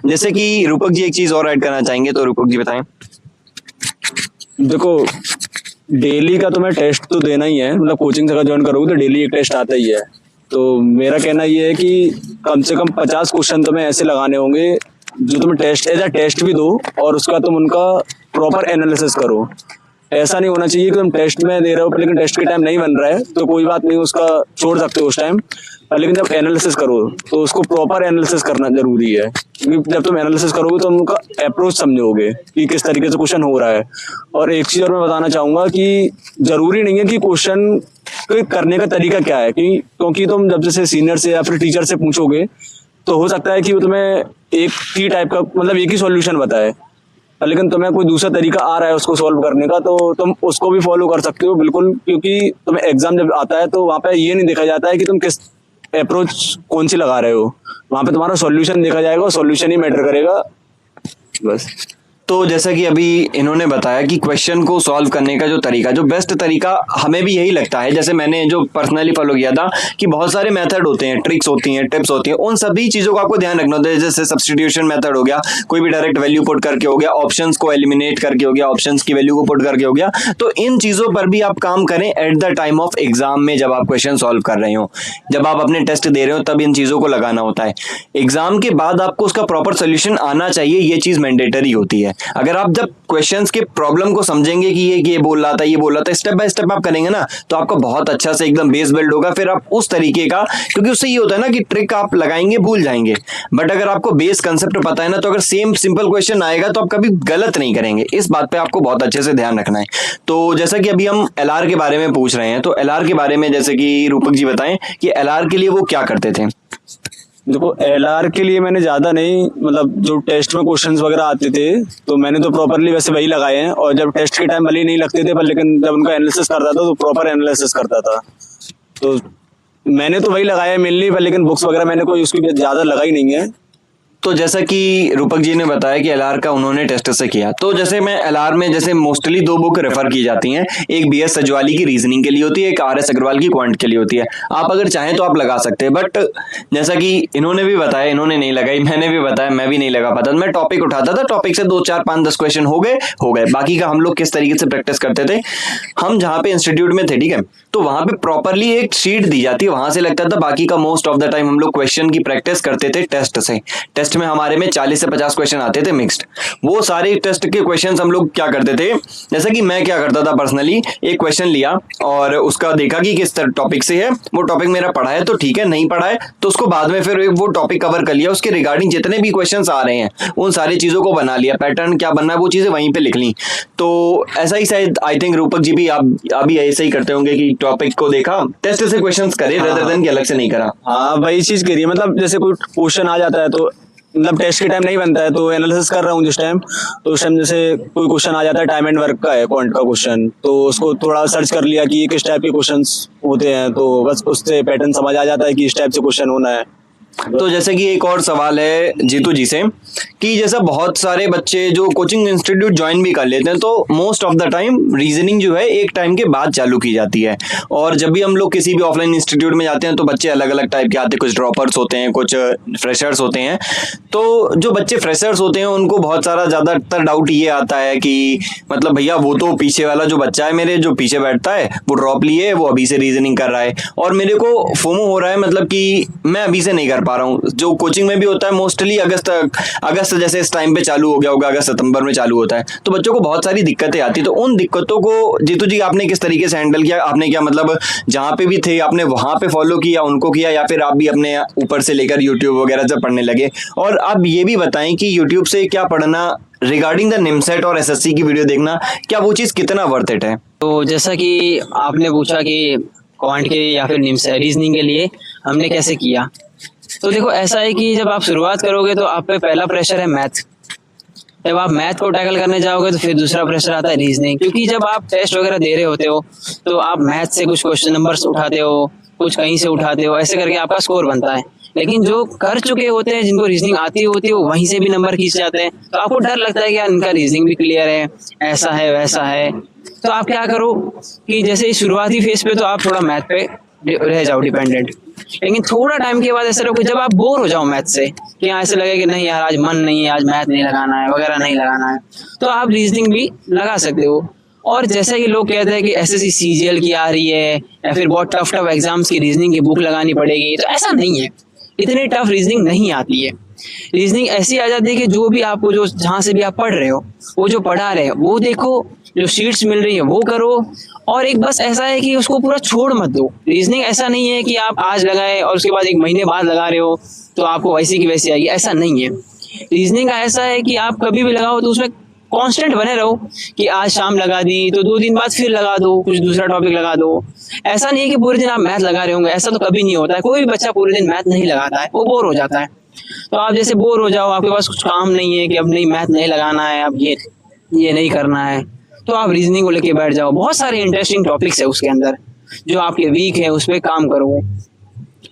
जैसे कि रूपक जी एक चीज और ऐड करना चाहेंगे, तो रूपक जी बताएं। देखो डेली का तुम्हें टेस्ट तो देना ही है, मतलब कोचिंग अगर ज्वाइन करोगे तो डेली एक टेस्ट आता ही है। तो मेरा कहना ये है कि कम से कम 50 क्वेश्चन तुम्हें ऐसे लगाने होंगे जो तुम टेस्ट एज अ टेस्ट भी दो और उसका तुम उनका प्रॉपर एनालिसिस करो। ऐसा नहीं होना चाहिए कि तुम टेस्ट में दे रहे हो लेकिन टेस्ट के टाइम नहीं बन रहा है तो कोई बात नहीं, उसका छोड़ सकते हो उस टाइम, लेकिन जब एनालिसिस करो तो उसको प्रॉपर एनालिसिस करना जरूरी है, क्योंकि जब तुम एनालिसिस करोगे तो उनका अप्रोच समझोगे कि किस तरीके से क्वेश्चन हो रहा है। और एक चीज और मैं बताना चाहूंगा कि जरूरी नहीं है कि क्वेश्चन करने का तरीका क्या है, क्योंकि तुम जब जैसे सीनियर से या फिर टीचर से पूछोगे तो हो सकता है कि वो तुम्हें एक ही टाइप का मतलब एक ही सॉल्यूशन बताए, लेकिन तुम्हें कोई दूसरा तरीका आ रहा है उसको सॉल्व करने का तो तुम उसको भी फॉलो कर सकते हो बिल्कुल, क्योंकि तुम्हें एग्जाम जब आता है तो वहाँ पे ये नहीं देखा जाता है कि तुम किस अप्रोच कौन सी लगा रहे हो, वहाँ पे तुम्हारा सॉल्यूशन देखा जाएगा और सॉल्यूशन ही मैटर करेगा बस। तो जैसा कि अभी इन्होंने बताया कि क्वेश्चन को सॉल्व करने का जो तरीका, जो बेस्ट तरीका हमें भी यही लगता है, जैसे मैंने जो पर्सनली फॉलो किया था कि बहुत सारे मेथड होते हैं, ट्रिक्स होती हैं, टिप्स होती हैं, उन सभी चीज़ों का आपको ध्यान रखना होता है। जैसे सब्स्टिट्यूशन मेथड हो गया, कोई भी डायरेक्ट वैल्यू पुट करके हो गया, ऑप्शंस को एलिमिनेट करके हो गया, ऑप्शंस की वैल्यू को पुट करके हो गया। तो इन चीज़ों पर भी आप काम करें at the time of exam में, जब आप क्वेश्चन सॉल्व कर रहे हो, जब आप अपने टेस्ट दे रहे हो, तब इन चीज़ों को लगाना होता है। एग्जाम के बाद आपको उसका प्रॉपर सोल्यूशन आना चाहिए, ये चीज़ मैंडेटरी होती है। अगर आप जब क्वेश्चंस के प्रॉब्लम को समझेंगे कि ये बोल रहा था, ये बोल रहा था, स्टेप बाय स्टेप आप करेंगे ना तो आपका बहुत अच्छा से एकदम बेस बिल्ड होगा। फिर आप उस तरीके का, क्योंकि उससे ये होता है ना कि ट्रिक आप लगाएंगे भूल जाएंगे, बट अगर आपको बेस कंसेप्ट पता है ना तो अगर सेम सिंपल क्वेश्चन आएगा तो आप कभी गलत नहीं करेंगे। इस बात पे आपको बहुत अच्छे से ध्यान रखना है। तो जैसा कि अभी हम एलआर के बारे में पूछ रहे हैं, तो एलआर के बारे में जैसे कि रूपक जी बताएं कि एलआर के लिए वो क्या करते थे। देखो एलआर के लिए मैंने ज्यादा नहीं, मतलब जो टेस्ट में क्वेश्चंस वगैरह आते थे तो मैंने तो प्रॉपरली वैसे वही लगाए हैं, और जब टेस्ट के टाइम भले ही नहीं लगते थे पर लेकिन जब उनका एनालिसिस करता था तो प्रॉपर एनालिसिस करता था, तो मैंने तो वही लगाया है मेनली, पर लेकिन बुक्स वगैरह मैंने कोई उसकी ज्यादा लगाई नहीं है। तो जैसा कि रूपक जी ने बताया कि एलआर का उन्होंने टेस्ट से किया, तो जैसे मैं एलआर में जैसे मोस्टली 2 बुक रेफर की जाती हैं, एक बीएस सजवाली की रीजनिंग के लिए होती है, एक आरएस अग्रवाल की क्वांट के लिए होती है। आप अगर चाहें तो आप लगा सकते हैं, बट जैसा कि इन्होंने भी बताया, इन्होंने नहीं लगाई, मैंने भी बताया, मैं भी नहीं लगा पाता। मैं टॉपिक उठाता था, टॉपिक से 2 4 5 10 क्वेश्चन हो गए। बाकी का हम लोग किस तरीके से प्रैक्टिस करते थे, हम जहाँ पे इंस्टीट्यूट में थे, ठीक है, तो वहां पे प्रॉपरली एक शीट दी जाती है, वहां से लगता था। बाकी का मोस्ट ऑफ द टाइम हम लोग क्वेश्चन की प्रैक्टिस करते थे टेस्ट से। टेस्ट में हमारे में 40 से 50 क्वेश्चन आते थे मिक्स्ड। वो सारे टेस्ट के क्वेश्चंस हम लोग क्या करते थे, जैसा कि मैं क्या करता था पर्सनली, एक क्वेश्चन लिया और उसका देखा कि किस टॉपिक से है, वो टॉपिक मेरा पढ़ा है तो ठीक है, नहीं पढ़ा है तो उसको बाद में फिर वो टॉपिक कवर कर लिया, उसके रिगार्डिंग जितने भी क्वेश्चंस आ रहे हैं उन सारी चीजों को बना लिया, पैटर्न क्या बनना है वो चीजें वहीं पे लिख ली। तो ऐसा ही शायद आई थिंक रूपक जी भी आप अभी ऐसे ही करते होंगे कि टॉपिक को देखा, टेस्ट से क्वेश्चंस करे रेदर देन कि अलग से नहीं करा। हाँ वही चीज करिए, मतलब जैसे कोई क्वेश्चन आ जाता है तो मतलब टेस्ट के टाइम नहीं बनता है तो एनालिसिस कर रहा हूँ जिस टाइम, तो उस टाइम जैसे कोई क्वेश्चन आ जाता है टाइम एंड वर्क का है, क्वांट का क्वेश्चन, तो उसको थोड़ा सर्च कर लिया कि ये किस टाइप के क्वेश्चंस होते हैं, तो बस उससे पैटर्न समझ आ जाता है कि इस टाइप से क्वेश्चन होना है। तो जैसे कि एक और सवाल है जीतू जी से कि जैसा बहुत सारे बच्चे जो कोचिंग इंस्टीट्यूट ज्वाइन भी कर लेते हैं तो most of the time reasoning जो है एक टाइम के बाद चालू की जाती है, और जब भी हम लोग किसी भी ऑफलाइन इंस्टीट्यूट में जाते हैं तो बच्चे अलग अलग टाइप के आते हैं, कुछ ड्रॉपर्स होते हैं, कुछ फ्रेशर्स होते हैं। तो जो बच्चे फ्रेशर्स होते हैं उनको बहुत सारा ज़्यादातर डाउट ये आता है कि मतलब भैया वो तो पीछे वाला जो बच्चा है मेरे जो पीछे बैठता है वो ड्रॉप लिए, वो अभी से रीजनिंग कर रहा है और मेरे को फोमो हो रहा है, मतलब कि मैं अभी से नहीं कर पा रहा हूँ। जो कोचिंग में भी होता है मोस्टली अगस्त जैसे इस टाइम पे चालू हो गया होगा, अगस्त सितंबर में चालू होता है, तो बच्चों को बहुत सारी दिक्कतें आती है। तो उन दिक्कतों को जीतू जी आपने किस तरीके से हैंडल किया, आपने क्या मतलब जहाँ पे भी थे आपने वहां पे फॉलो किया उनको किया, या फिर आप भी अपने ऊपर से लेकर यूट्यूब वगैरह से पढ़ने लगे? और आप ये भी बताएं कि यूट्यूब से क्या पढ़ना रिगार्डिंग द निमसेट और एसएससी की वीडियो देखना, क्या वो चीज़ कितना वर्थ इट है? तो जैसा कि आपने पूछा कि क्वांट के या फिर निमसेट रीजनिंग के लिए हमने कैसे किया, तो देखो ऐसा है कि जब आप शुरुआत करोगे तो आप पे पहला प्रेशर है मैथ। जब आप मैथ को टैकल करने जाओगे तो फिर दूसरा प्रेशर आता है रीजनिंग, क्योंकि जब आप टेस्ट वगैरह दे रहे होते हो तो आप मैथ से कुछ क्वेश्चन नंबर्स उठाते हो, कुछ कहीं से उठाते हो, ऐसे करके आपका स्कोर बनता है। लेकिन जो कर चुके होते हैं, जिनको रीजनिंग आती होती है, वो वहीं से भी नंबर खींच जाते हैं, तो आपको डर लगता है कि यार इनका रीजनिंग भी क्लियर है, ऐसा है वैसा है। तो आप क्या करो कि जैसे शुरुआती फेज पे तो आप थोड़ा मैथ पे रह जाओ डिपेंडेंट, लेकिन थोड़ा टाइम के बाद ऐसा रहो कि जब आप बोर हो जाओ मैथ से, कि यहाँ ऐसे लगे कि नहीं यार आज मन नहीं है, आज मैथ नहीं लगाना है वगैरह नहीं लगाना है, तो आप रीजनिंग भी लगा सकते हो। और जैसा कि लोग कहते हैं कि एसएससी सीजीएल की आ रही है या फिर बहुत टफ टफ एग्जाम्स की रीजनिंग की बुक लगानी पड़ेगी, तो ऐसा नहीं है, इतनी टफ रीजनिंग नहीं आती है। रीजनिंग ऐसी आ जाती है कि जो भी आपको, जो जहाँ से भी आप पढ़ रहे हो, वो जो पढ़ा रहे हो वो देखो, जो शीट्स मिल रही है वो करो, और एक बस ऐसा है कि उसको पूरा छोड़ मत दो। रीजनिंग ऐसा नहीं है कि आप आज लगाए और उसके बाद 1 महीने बाद लगा रहे हो तो आपको वैसी की वैसी आएगी, ऐसा नहीं है। रीजनिंग का ऐसा है कि आप कभी भी लगाओ तो उसमें कांस्टेंट बने रहो, कि आज शाम लगा दी तो 2 दिन बाद फिर लगा दो, कुछ दूसरा टॉपिक लगा दो। ऐसा नहीं है कि पूरे दिन आप मैथ लगा रहे होंगे, ऐसा तो कभी नहीं होता है। कोई भी बच्चा पूरे दिन मैथ नहीं लगाता है, वो बोर हो जाता है। तो आप जैसे बोर हो जाओ, आपके पास कुछ काम नहीं है कि अब नहीं मैथ नहीं लगाना है, अब ये नहीं करना है, तो आप रीजनिंग को लेके बैठ जाओ। बहुत सारे इंटरेस्टिंग टॉपिक्स है उसके अंदर, जो आपके वीक है उस पर काम करो।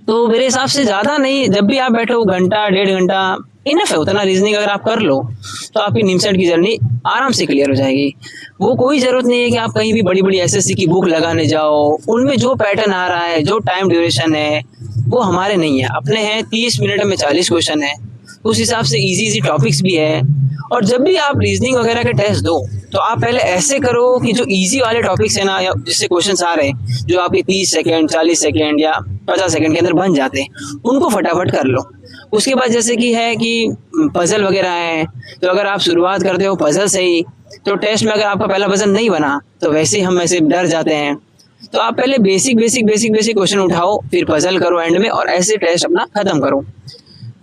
तो मेरे हिसाब से ज़्यादा नहीं, जब भी आप बैठो 1-1.5 घंटा इनफ है, उतना रीजनिंग अगर आप कर लो तो आपकी निमसेट की जर्नी आराम से क्लियर हो जाएगी। वो कोई ज़रूरत नहीं है कि आप कहीं भी बड़ी बड़ी एसएससी की बुक लगाने जाओ, उनमें जो पैटर्न आ रहा है, जो टाइम ड्यूरेशन है, वो हमारे नहीं है, अपने हैं 30 मिनट में 40 क्वेश्चन है, उस हिसाब से इजी टॉपिक्स भी है। और जब भी आप रीजनिंग वगैरह के टेस्ट दो तो आप पहले ऐसे करो कि जो इजी वाले टॉपिक्स है ना, या जिससे क्वेश्चंस आ रहे हैं जो आपके 30 सेकंड 40 सेकंड या 50 सेकंड के अंदर बन जाते हैं, उनको फटाफट कर लो। उसके बाद जैसे कि है कि पजल वगैरह है, तो अगर आप शुरुआत करते हो पजल से ही, तो टेस्ट में अगर आपका पहला पजल नहीं बना तो वैसे हम ऐसे डर जाते हैं। तो आप पहले बेसिक क्वेश्चन उठाओ, फिर पजल करो एंड में, और ऐसे टेस्ट अपना खत्म करो।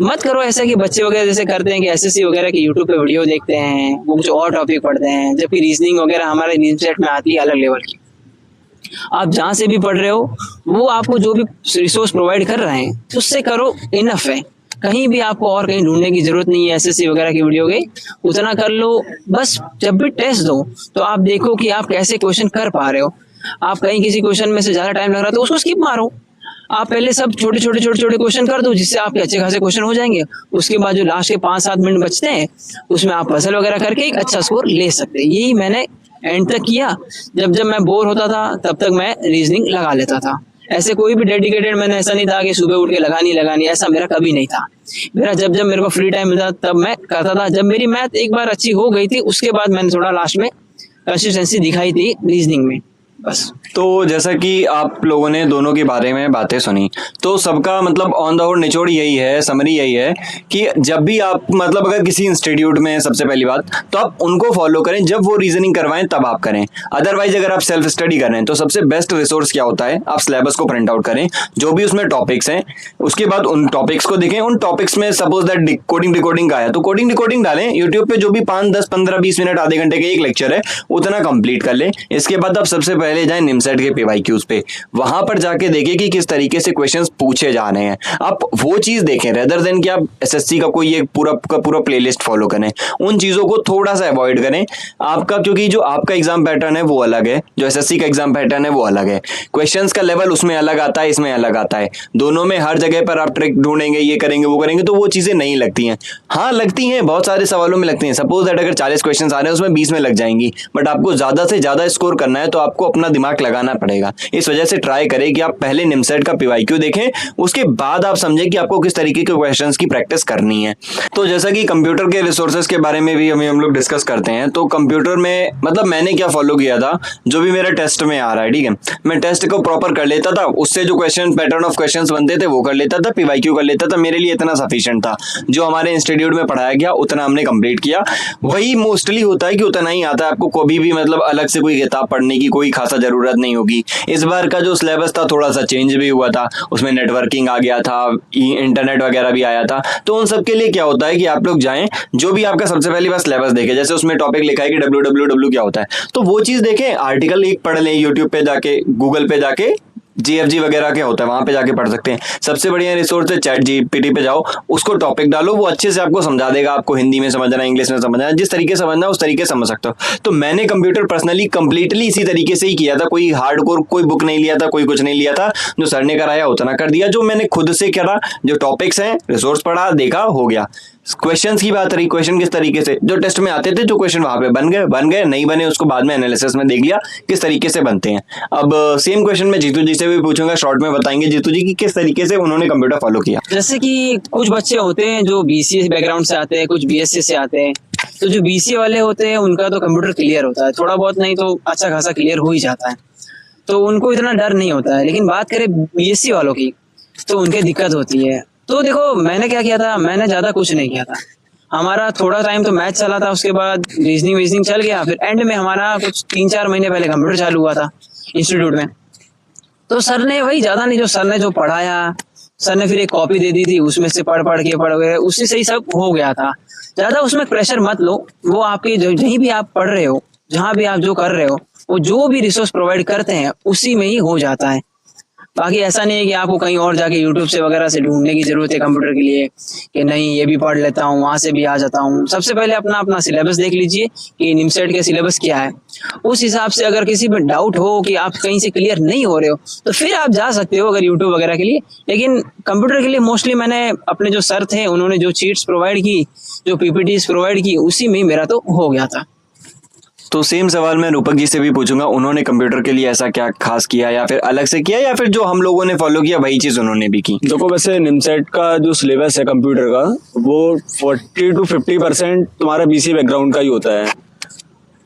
मत करो ऐसा कि बच्चे वगैरह जैसे करते हैं कि एसएससी वगैरह की यूट्यूब पे वीडियो देखते हैं, वो कुछ और टॉपिक पढ़ते हैं, जबकि रीजनिंग वगैरह हमारे निमसेट में आती है अलग लेवल की। आप जहाँ से भी पढ़ रहे हो, वो आपको जो भी रिसोर्स प्रोवाइड कर रहे हैं उससे करो, इनफ है। कहीं भी आपको और कहीं ढूंढने की जरूरत नहीं है एसएससी वगैरह की वीडियो के, उतना कर लो बस। जब भी टेस्ट दो तो आप देखो कि आप कैसे क्वेश्चन कर पा रहे हो। आप कहीं किसी क्वेश्चन में से ज्यादा टाइम लग रहा है तो उसको स्किप मारो। आप पहले सब छोटे छोटे क्वेश्चन कर दो, जिससे आपके अच्छे खासे क्वेश्चन हो जाएंगे। उसके बाद जो लास्ट के 5-7 मिनट बचते हैं उसमें आप पजल वगैरह करके एक अच्छा स्कोर ले सकते हैं। यही मैंने एंड तक किया। जब मैं बोर होता था तब तक मैं रीजनिंग लगा लेता था। ऐसे कोई भी डेडिकेटेड मैंने ऐसा नहीं था कि सुबह उठ के लगानी, ऐसा मेरा कभी नहीं था। मेरा जब मेरे को फ्री टाइम मिलता तब मैं करता था। जब मेरी मैथ एक बार अच्छी हो गई थी उसके बाद मैंने थोड़ा लास्ट में कंसिस्टेंसी दिखाई थी रीजनिंग में, बस। तो जैसा कि आप लोगों ने दोनों के बारे में बातें सुनी, तो सबका मतलब ऑन द होल निचोड़ यही है, समरी यही है कि जब भी आप मतलब अगर किसी इंस्टीट्यूट में, सबसे पहली बात तो आप उनको फॉलो करें, जब वो रीजनिंग करवाएं तब आप करें। अदरवाइज अगर आप सेल्फ स्टडी कर रहे हैं तो सबसे बेस्ट रिसोर्स क्या होता है, आप सिलेबस को प्रिंट आउट करें, जो भी उसमें टॉपिक्स हैं, उसके बाद उन टॉपिक्स को देखें। उन टॉपिक्स में सपोज दैट कोडिंग डिकोडिंग का है तो कोडिंग डिकोडिंग डालें यूट्यूब पे, जो भी 5, 10, 15, 20 मिनट, आधे घंटे का एक लेक्चर है उतना कंप्लीट कर लें। इसके बाद आप सबसे पहले जाएं निमसेट के पीवाईक्यूज पे, वहां पर जाके देखिए कि किस तरीके से क्वेश्चंस पूछे जा रहे हैं। आप वो चीज देखें रेदर देन कि आप एसएससी का कोई एक पूरा प्लेलिस्ट फॉलो करें। उन चीजों को थोड़ा सा अवॉइड करें आपका, क्योंकि जो आपका एग्जाम पैटर्न है वो अलग है, जो एसएससी का एग्जाम पैटर्न है वो अलग है। क्वेश्चंस का लेवल उसमें अलग आता है, इसमें अलग आता है। दोनों में हर जगह पर आप ट्रिक ढूंढेंगे, ये करेंगे वो करेंगे, तो वो चीजें नहीं लगती हैं। हाँ लगती हैं, बहुत सारे सवालों में लगती हैं। सपोज दैट अगर 40 क्वेश्चन आ रहे हैं उसमें 20 में लग जाएंगी, बट आपको ज्यादा से ज्यादा स्कोर करना है तो आपको अपना दिमाग लगाना पड़ेगा। इस वजह से ट्राई करें कि आप पहले निमसेट का पीवाईक्यू देखें, उसके बाद आप समझें कि आपको किस तरीके के क्वेश्चंस की प्रैक्टिस करनी है। तो जैसा कि कंप्यूटर के रिसोर्सेज के बारे में भी हम लोग डिस्कस करते हैं, तो कंप्यूटर में मतलब मैंने क्या फॉलो किया था, जो भी मेरा टेस्ट में आ रहा है, ठीक है, मैं टेस्ट को प्रॉपर कर लेता था, उससे जो क्वेश्चन पैटर्न ऑफ क्वेश्चंस बनते थे वो कर लेता था, पीवाईक्यू कर लेता था। मेरे लिए इतना सफिशिएंट था। जो हमारे इंस्टीट्यूट में पढ़ाया गया उतना हमने कंप्लीट किया। वही मोस्टली होता है कि उतना ही आता है, आपको कभी भी मतलब अलग से कोई किताब पढ़ने की कोई खासा जरूरत नहीं होगी। इस बार का जो सिलेबस था थोड़ा सा चेंज भी हुआ था, उसमें नेटवर्किंग आ गया था, इंटरनेट वगैरह भी आया था। तो उन सब के लिए क्या होता है कि आप लोग जाएं, जो भी आपका सबसे पहली बार सिलेबस देखें, जैसे उसमें टॉपिक लिखा है कि www क्या होता है, तो वो चीज देखें, आर्टिकल एक पढ़ लें, यूट्यूब पे जाके, गूगल पे जाके GFG वगैरह क्या होता है वहां पे जाके पढ़ सकते हैं। सबसे बढ़िया रिसोर्स है चैट जीपीटी पे जाओ, उसको टॉपिक डालो, वो अच्छे से आपको समझा देगा। आपको हिंदी में समझना है, इंग्लिश में समझना है, जिस तरीके से समझना है उस तरीके से समझ सकते हो। तो मैंने कंप्यूटर पर्सनली कंप्लीटली इसी तरीके से ही किया था। कोई हार्डकोर कोई बुक नहीं लिया था, कोई कुछ नहीं लिया था। जो सर ने कराया उतना कर दिया, जो मैंने खुद से करा, जो टॉपिक्स हैं रिसोर्स पढ़ा, देखा, हो गया। क्वेश्चंस की बात रही, क्वेश्चन किस तरीके से जो टेस्ट में आते थे, जो क्वेश्चन वहां पे बन गए, नहीं बने उसको बाद में एनालिसिस में देख लिया किस तरीके से बनते हैं। अब सेम क्वेश्चन मैं जीतू जी से भी पूछूंगा, शॉर्ट में बताएंगे जीतू जी कि किस तरीके से उन्होंने कंप्यूटर फॉलो किया। जैसे कि कुछ बच्चे होते हैं जो BCA बैकग्राउंड से आते हैं, कुछ BSc से आते हैं, तो जो बीसीए वाले होते हैं उनका तो कंप्यूटर क्लियर होता है, थोड़ा बहुत नहीं तो अच्छा खासा क्लियर हो ही जाता है, तो उनको इतना डर नहीं होता है। लेकिन बात करें बीएससी वालों की तो उनके दिक्कत होती है। तो देखो मैंने क्या किया था, मैंने ज्यादा कुछ नहीं किया था, हमारा थोड़ा टाइम तो मैथ चला था, उसके बाद रीजनिंग चल गया, फिर एंड में हमारा कुछ 3-4 महीने पहले कंप्यूटर चालू हुआ था इंस्टीट्यूट में। तो सर ने वही ज्यादा नहीं, जो सर ने जो पढ़ाया, सर ने फिर एक कॉपी दे दी थी, उसमें से पढ़ के उसी से ही सब हो गया था। ज्यादा उसमें प्रेशर मत लो, वो आपके जहीं भी आप पढ़ रहे हो, जहां भी आप जो कर रहे हो, वो जो भी रिसोर्स प्रोवाइड करते हैं उसी में ही हो जाता है। बाकी ऐसा नहीं है कि आपको कहीं और जाके यूट्यूब से वगैरह से ढूंढने की जरूरत है कंप्यूटर के लिए कि नहीं ये भी पढ़ लेता हूँ, वहां से भी आ जाता हूँ। सबसे पहले अपना सिलेबस देख लीजिए कि निमसेट का सिलेबस क्या है, उस हिसाब से अगर किसी में डाउट हो कि आप कहीं से क्लियर नहीं हो रहे हो तो फिर आप जा सकते हो अगर यूट्यूब वगैरह के लिए। लेकिन कंप्यूटर के लिए मोस्टली मैंने अपने जो सर थे उन्होंने जो चीट्स प्रोवाइड की, जो पीपीटीज प्रोवाइड की, उसी में ही मेरा तो हो गया था। तो सेम सवाल मैं रूपक जी से भी पूछूंगा, उन्होंने कंप्यूटर के लिए ऐसा क्या खास किया या फिर अलग से किया, या फिर जो हम लोगों ने फॉलो किया वही चीज उन्होंने भी की? देखो वैसे निमसेट का जो सिलेबस है कंप्यूटर का, वो 40 to 50% तुम्हारा बीसी बैकग्राउंड का ही होता है।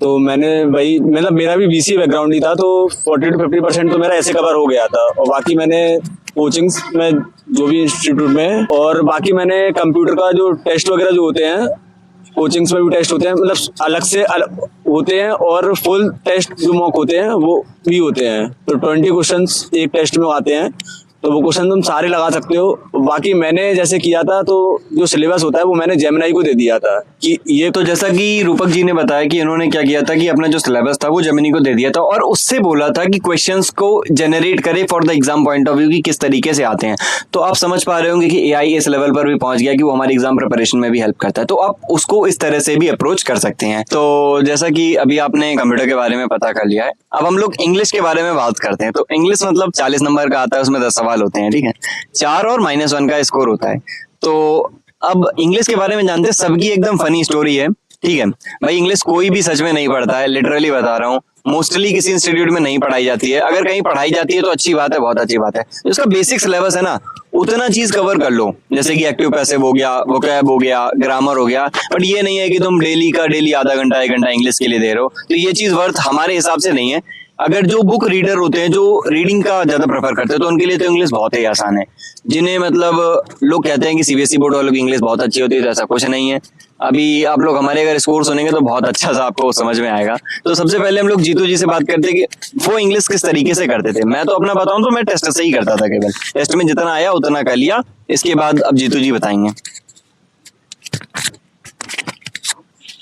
तो मैंने वही, मतलब मेरा भी बीसी बैकग्राउंड ही था, तो 40 to 50% तो मेरा ऐसे कवर हो गया था। और बाकी मैंने कोचिंग्स में जो भी इंस्टीट्यूट में, और बाकी मैंने कंप्यूटर का जो टेस्ट वगैरह जो होते हैं कोचिंग्स में भी टेस्ट होते हैं, मतलब अलग से होते हैं, और फुल टेस्ट जो मॉक होते हैं वो भी होते हैं। तो 20 क्वेश्चंस एक टेस्ट में आते हैं, तो वो क्वेश्चन तुम सारे लगा सकते हो। बाकी मैंने जैसे किया था, तो जो सिलेबस होता है वो मैंने जेमिनी को दे दिया था कि ये। तो जैसा कि रूपक जी ने बताया कि इन्होंने क्या किया था कि अपना जो सिलेबस था वो जेमिनी को दे दिया था और उससे बोला था कि क्वेश्चंस को जनरेट करे for the exam point of view कि किस तरीके से आते हैं। तो आप समझ पा रहे होंगे कि एआई इस लेवल पर भी पहुंच गया कि वो हमारी एग्जाम प्रिपरेशन में भी हेल्प करता है। तो आप उसको इस तरह से भी अप्रोच कर सकते हैं। तो जैसा कि अभी आपने कंप्यूटर के बारे में पता कर लिया है, अब हम लोग इंग्लिश के बारे में बात करते हैं। तो इंग्लिश मतलब 40 नंबर का आता है, उसमें 10 सवाल होते हैं, ठीक है, 4 और -1 का स्कोर होता है। तो अब इंग्लिश के बारे में जानते हैं, सबकी एकदम फनी स्टोरी है, ठीक है भाई। इंग्लिश कोई भी सच में नहीं पढ़ता है, लिटरली बता रहा हूँ। मोस्टली किसी इंस्टीट्यूट में नहीं पढ़ाई जाती है, अगर कहीं पढ़ाई जाती है तो अच्छी बात है, बहुत अच्छी बात है। उसका बेसिक सिलेबस है ना, उतना चीज कवर कर लो, जैसे कि एक्टिव पैसिव हो गया, वोकैब हो गया, ग्रामर हो गया। बट ये नहीं है कि तुम डेली आधा घंटा 1 घंटा इंग्लिश के लिए दे रहे हो, तो ये चीज वर्थ हमारे हिसाब से नहीं है। अगर जो बुक रीडर होते हैं, जो रीडिंग का ज्यादा प्रेफर करते हैं, तो उनके लिए तो इंग्लिश बहुत ही आसान है। जिन्हें मतलब लोग कहते हैं कि सीबीएसई बोर्ड वालों की इंग्लिश बहुत अच्छी होती है, तो ऐसा कुछ नहीं है। अभी आप लोग हमारे अगर स्कोर सुनेंगे तो बहुत अच्छा सा आपको समझ में आएगा। तो सबसे पहले हम लोग जीतू जी से बात करते हैं कि वो इंग्लिश किस तरीके से करते थे। मैं तो अपना बताऊं तो मैं टेस्ट से ही करता था, केवल टेस्ट में जितना आया उतना कर लिया। इसके बाद अब जीतू जी बताएंगे।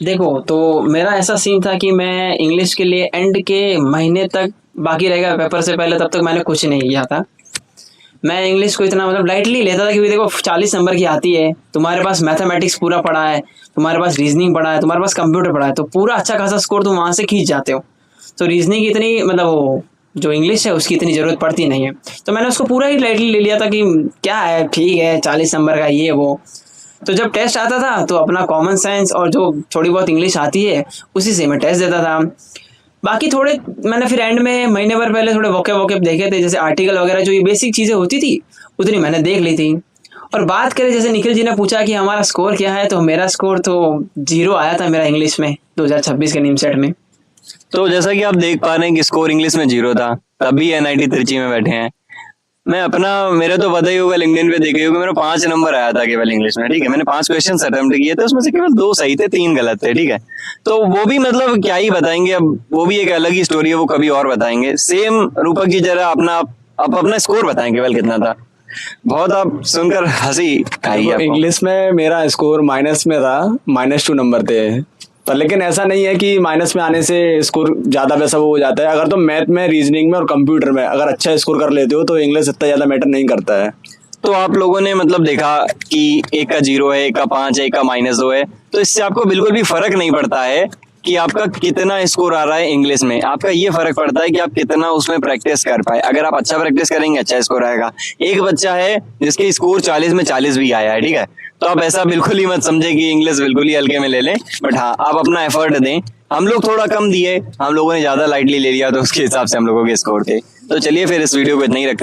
देखो तो मेरा ऐसा सीन था कि मैं इंग्लिश के लिए एंड के महीने तक बाकी रहेगा पेपर से पहले, तब तक मैंने कुछ नहीं किया था। मैं इंग्लिश को इतना मतलब लाइटली लेता था क्योंकि देखो 40 नंबर की आती है, तुम्हारे पास मैथमेटिक्स पूरा पढ़ा है, तुम्हारे पास रीजनिंग पढ़ा है, तुम्हारे पास कंप्यूटर पढ़ा है, तो पूरा अच्छा खासा स्कोर तुम वहाँ से खींच जाते हो। तो रीजनिंग की इतनी मतलब वो जो इंग्लिश है उसकी इतनी ज़रूरत पड़ती नहीं है। तो मैंने उसको पूरा ही लाइटली ले लिया था कि क्या है, ठीक है 40 नंबर का ये वो। तो जब टेस्ट आता था तो अपना कॉमन साइंस और जो थोड़ी बहुत इंग्लिश आती है उसी से मैं टेस्ट देता था। बाकी थोड़े मैंने फिर एंड में महीने भर पहले थोड़े वोकैब देखे थे, जैसे आर्टिकल वगैरह जो ये बेसिक चीज़ें होती थी उतनी मैंने देख ली थी। और बात करें जैसे निखिल जी ने पूछा कि हमारा स्कोर क्या है, तो मेरा स्कोर तो 0 आया था मेरा इंग्लिश में 2026 के निमसेट में। तो जैसा कि आप देख पा रहे हैं कि स्कोर इंग्लिश में 0 था, तभी एनआईटी त्रिची में बैठे हैं। मैं अपना, मेरे तो पता ही होगा, लिंक्डइन पे देखे होगा, मेरा 5 नंबर आया था केवल इंग्लिश में, ठीक है। मैंने 5 क्वेश्चन अटेम्प्ट किए थे, उसमें से केवल 2 सही थे, 3 गलत थे, ठीक है। तो वो भी मतलब क्या ही बताएंगे, अब वो भी एक अलग ही स्टोरी है, वो कभी और बताएंगे। सेम रूपक जी जरा अपना स्कोर बताएं केवल कितना था। बहुत आप सुनकर हंसी आई आपको। इंग्लिश में मेरा स्कोर माइनस में था, -2 नंबर थे। पर लेकिन ऐसा नहीं है कि माइनस में आने से स्कोर ज्यादा वैसा वो हो जाता है। अगर तुम मैथ में, रीजनिंग में और कंप्यूटर में अगर अच्छा स्कोर कर लेते हो तो इंग्लिश इतना ज्यादा मैटर नहीं करता है। तो आप लोगों ने मतलब देखा कि एक का 0 है, एक का 5 है, एक का -2 है, तो इससे आपको बिल्कुल भी फर्क नहीं पड़ता है कि आपका कितना स्कोर आ रहा है इंग्लिश में। आपका ये फर्क पड़ता है कि आप कितना उसमें प्रैक्टिस कर पाए। अगर आप अच्छा प्रैक्टिस करेंगे, अच्छा स्कोर आएगा। एक बच्चा है जिसके स्कोर 40 में 40 भी आया है, ठीक है। तो आप ऐसा बिल्कुल ही मत समझे कि इंग्लिश बिल्कुल ही हल्के में ले लें, बट हाँ आप अपना एफर्ट दें। हम लोग थोड़ा कम दिए, हम लोगों ने ज्यादा लाइटली ले लिया, तो उसके हिसाब से हम लोगों के स्कोर थे। तो चलिए फिर इस वीडियो को इतना ही रखते हैं।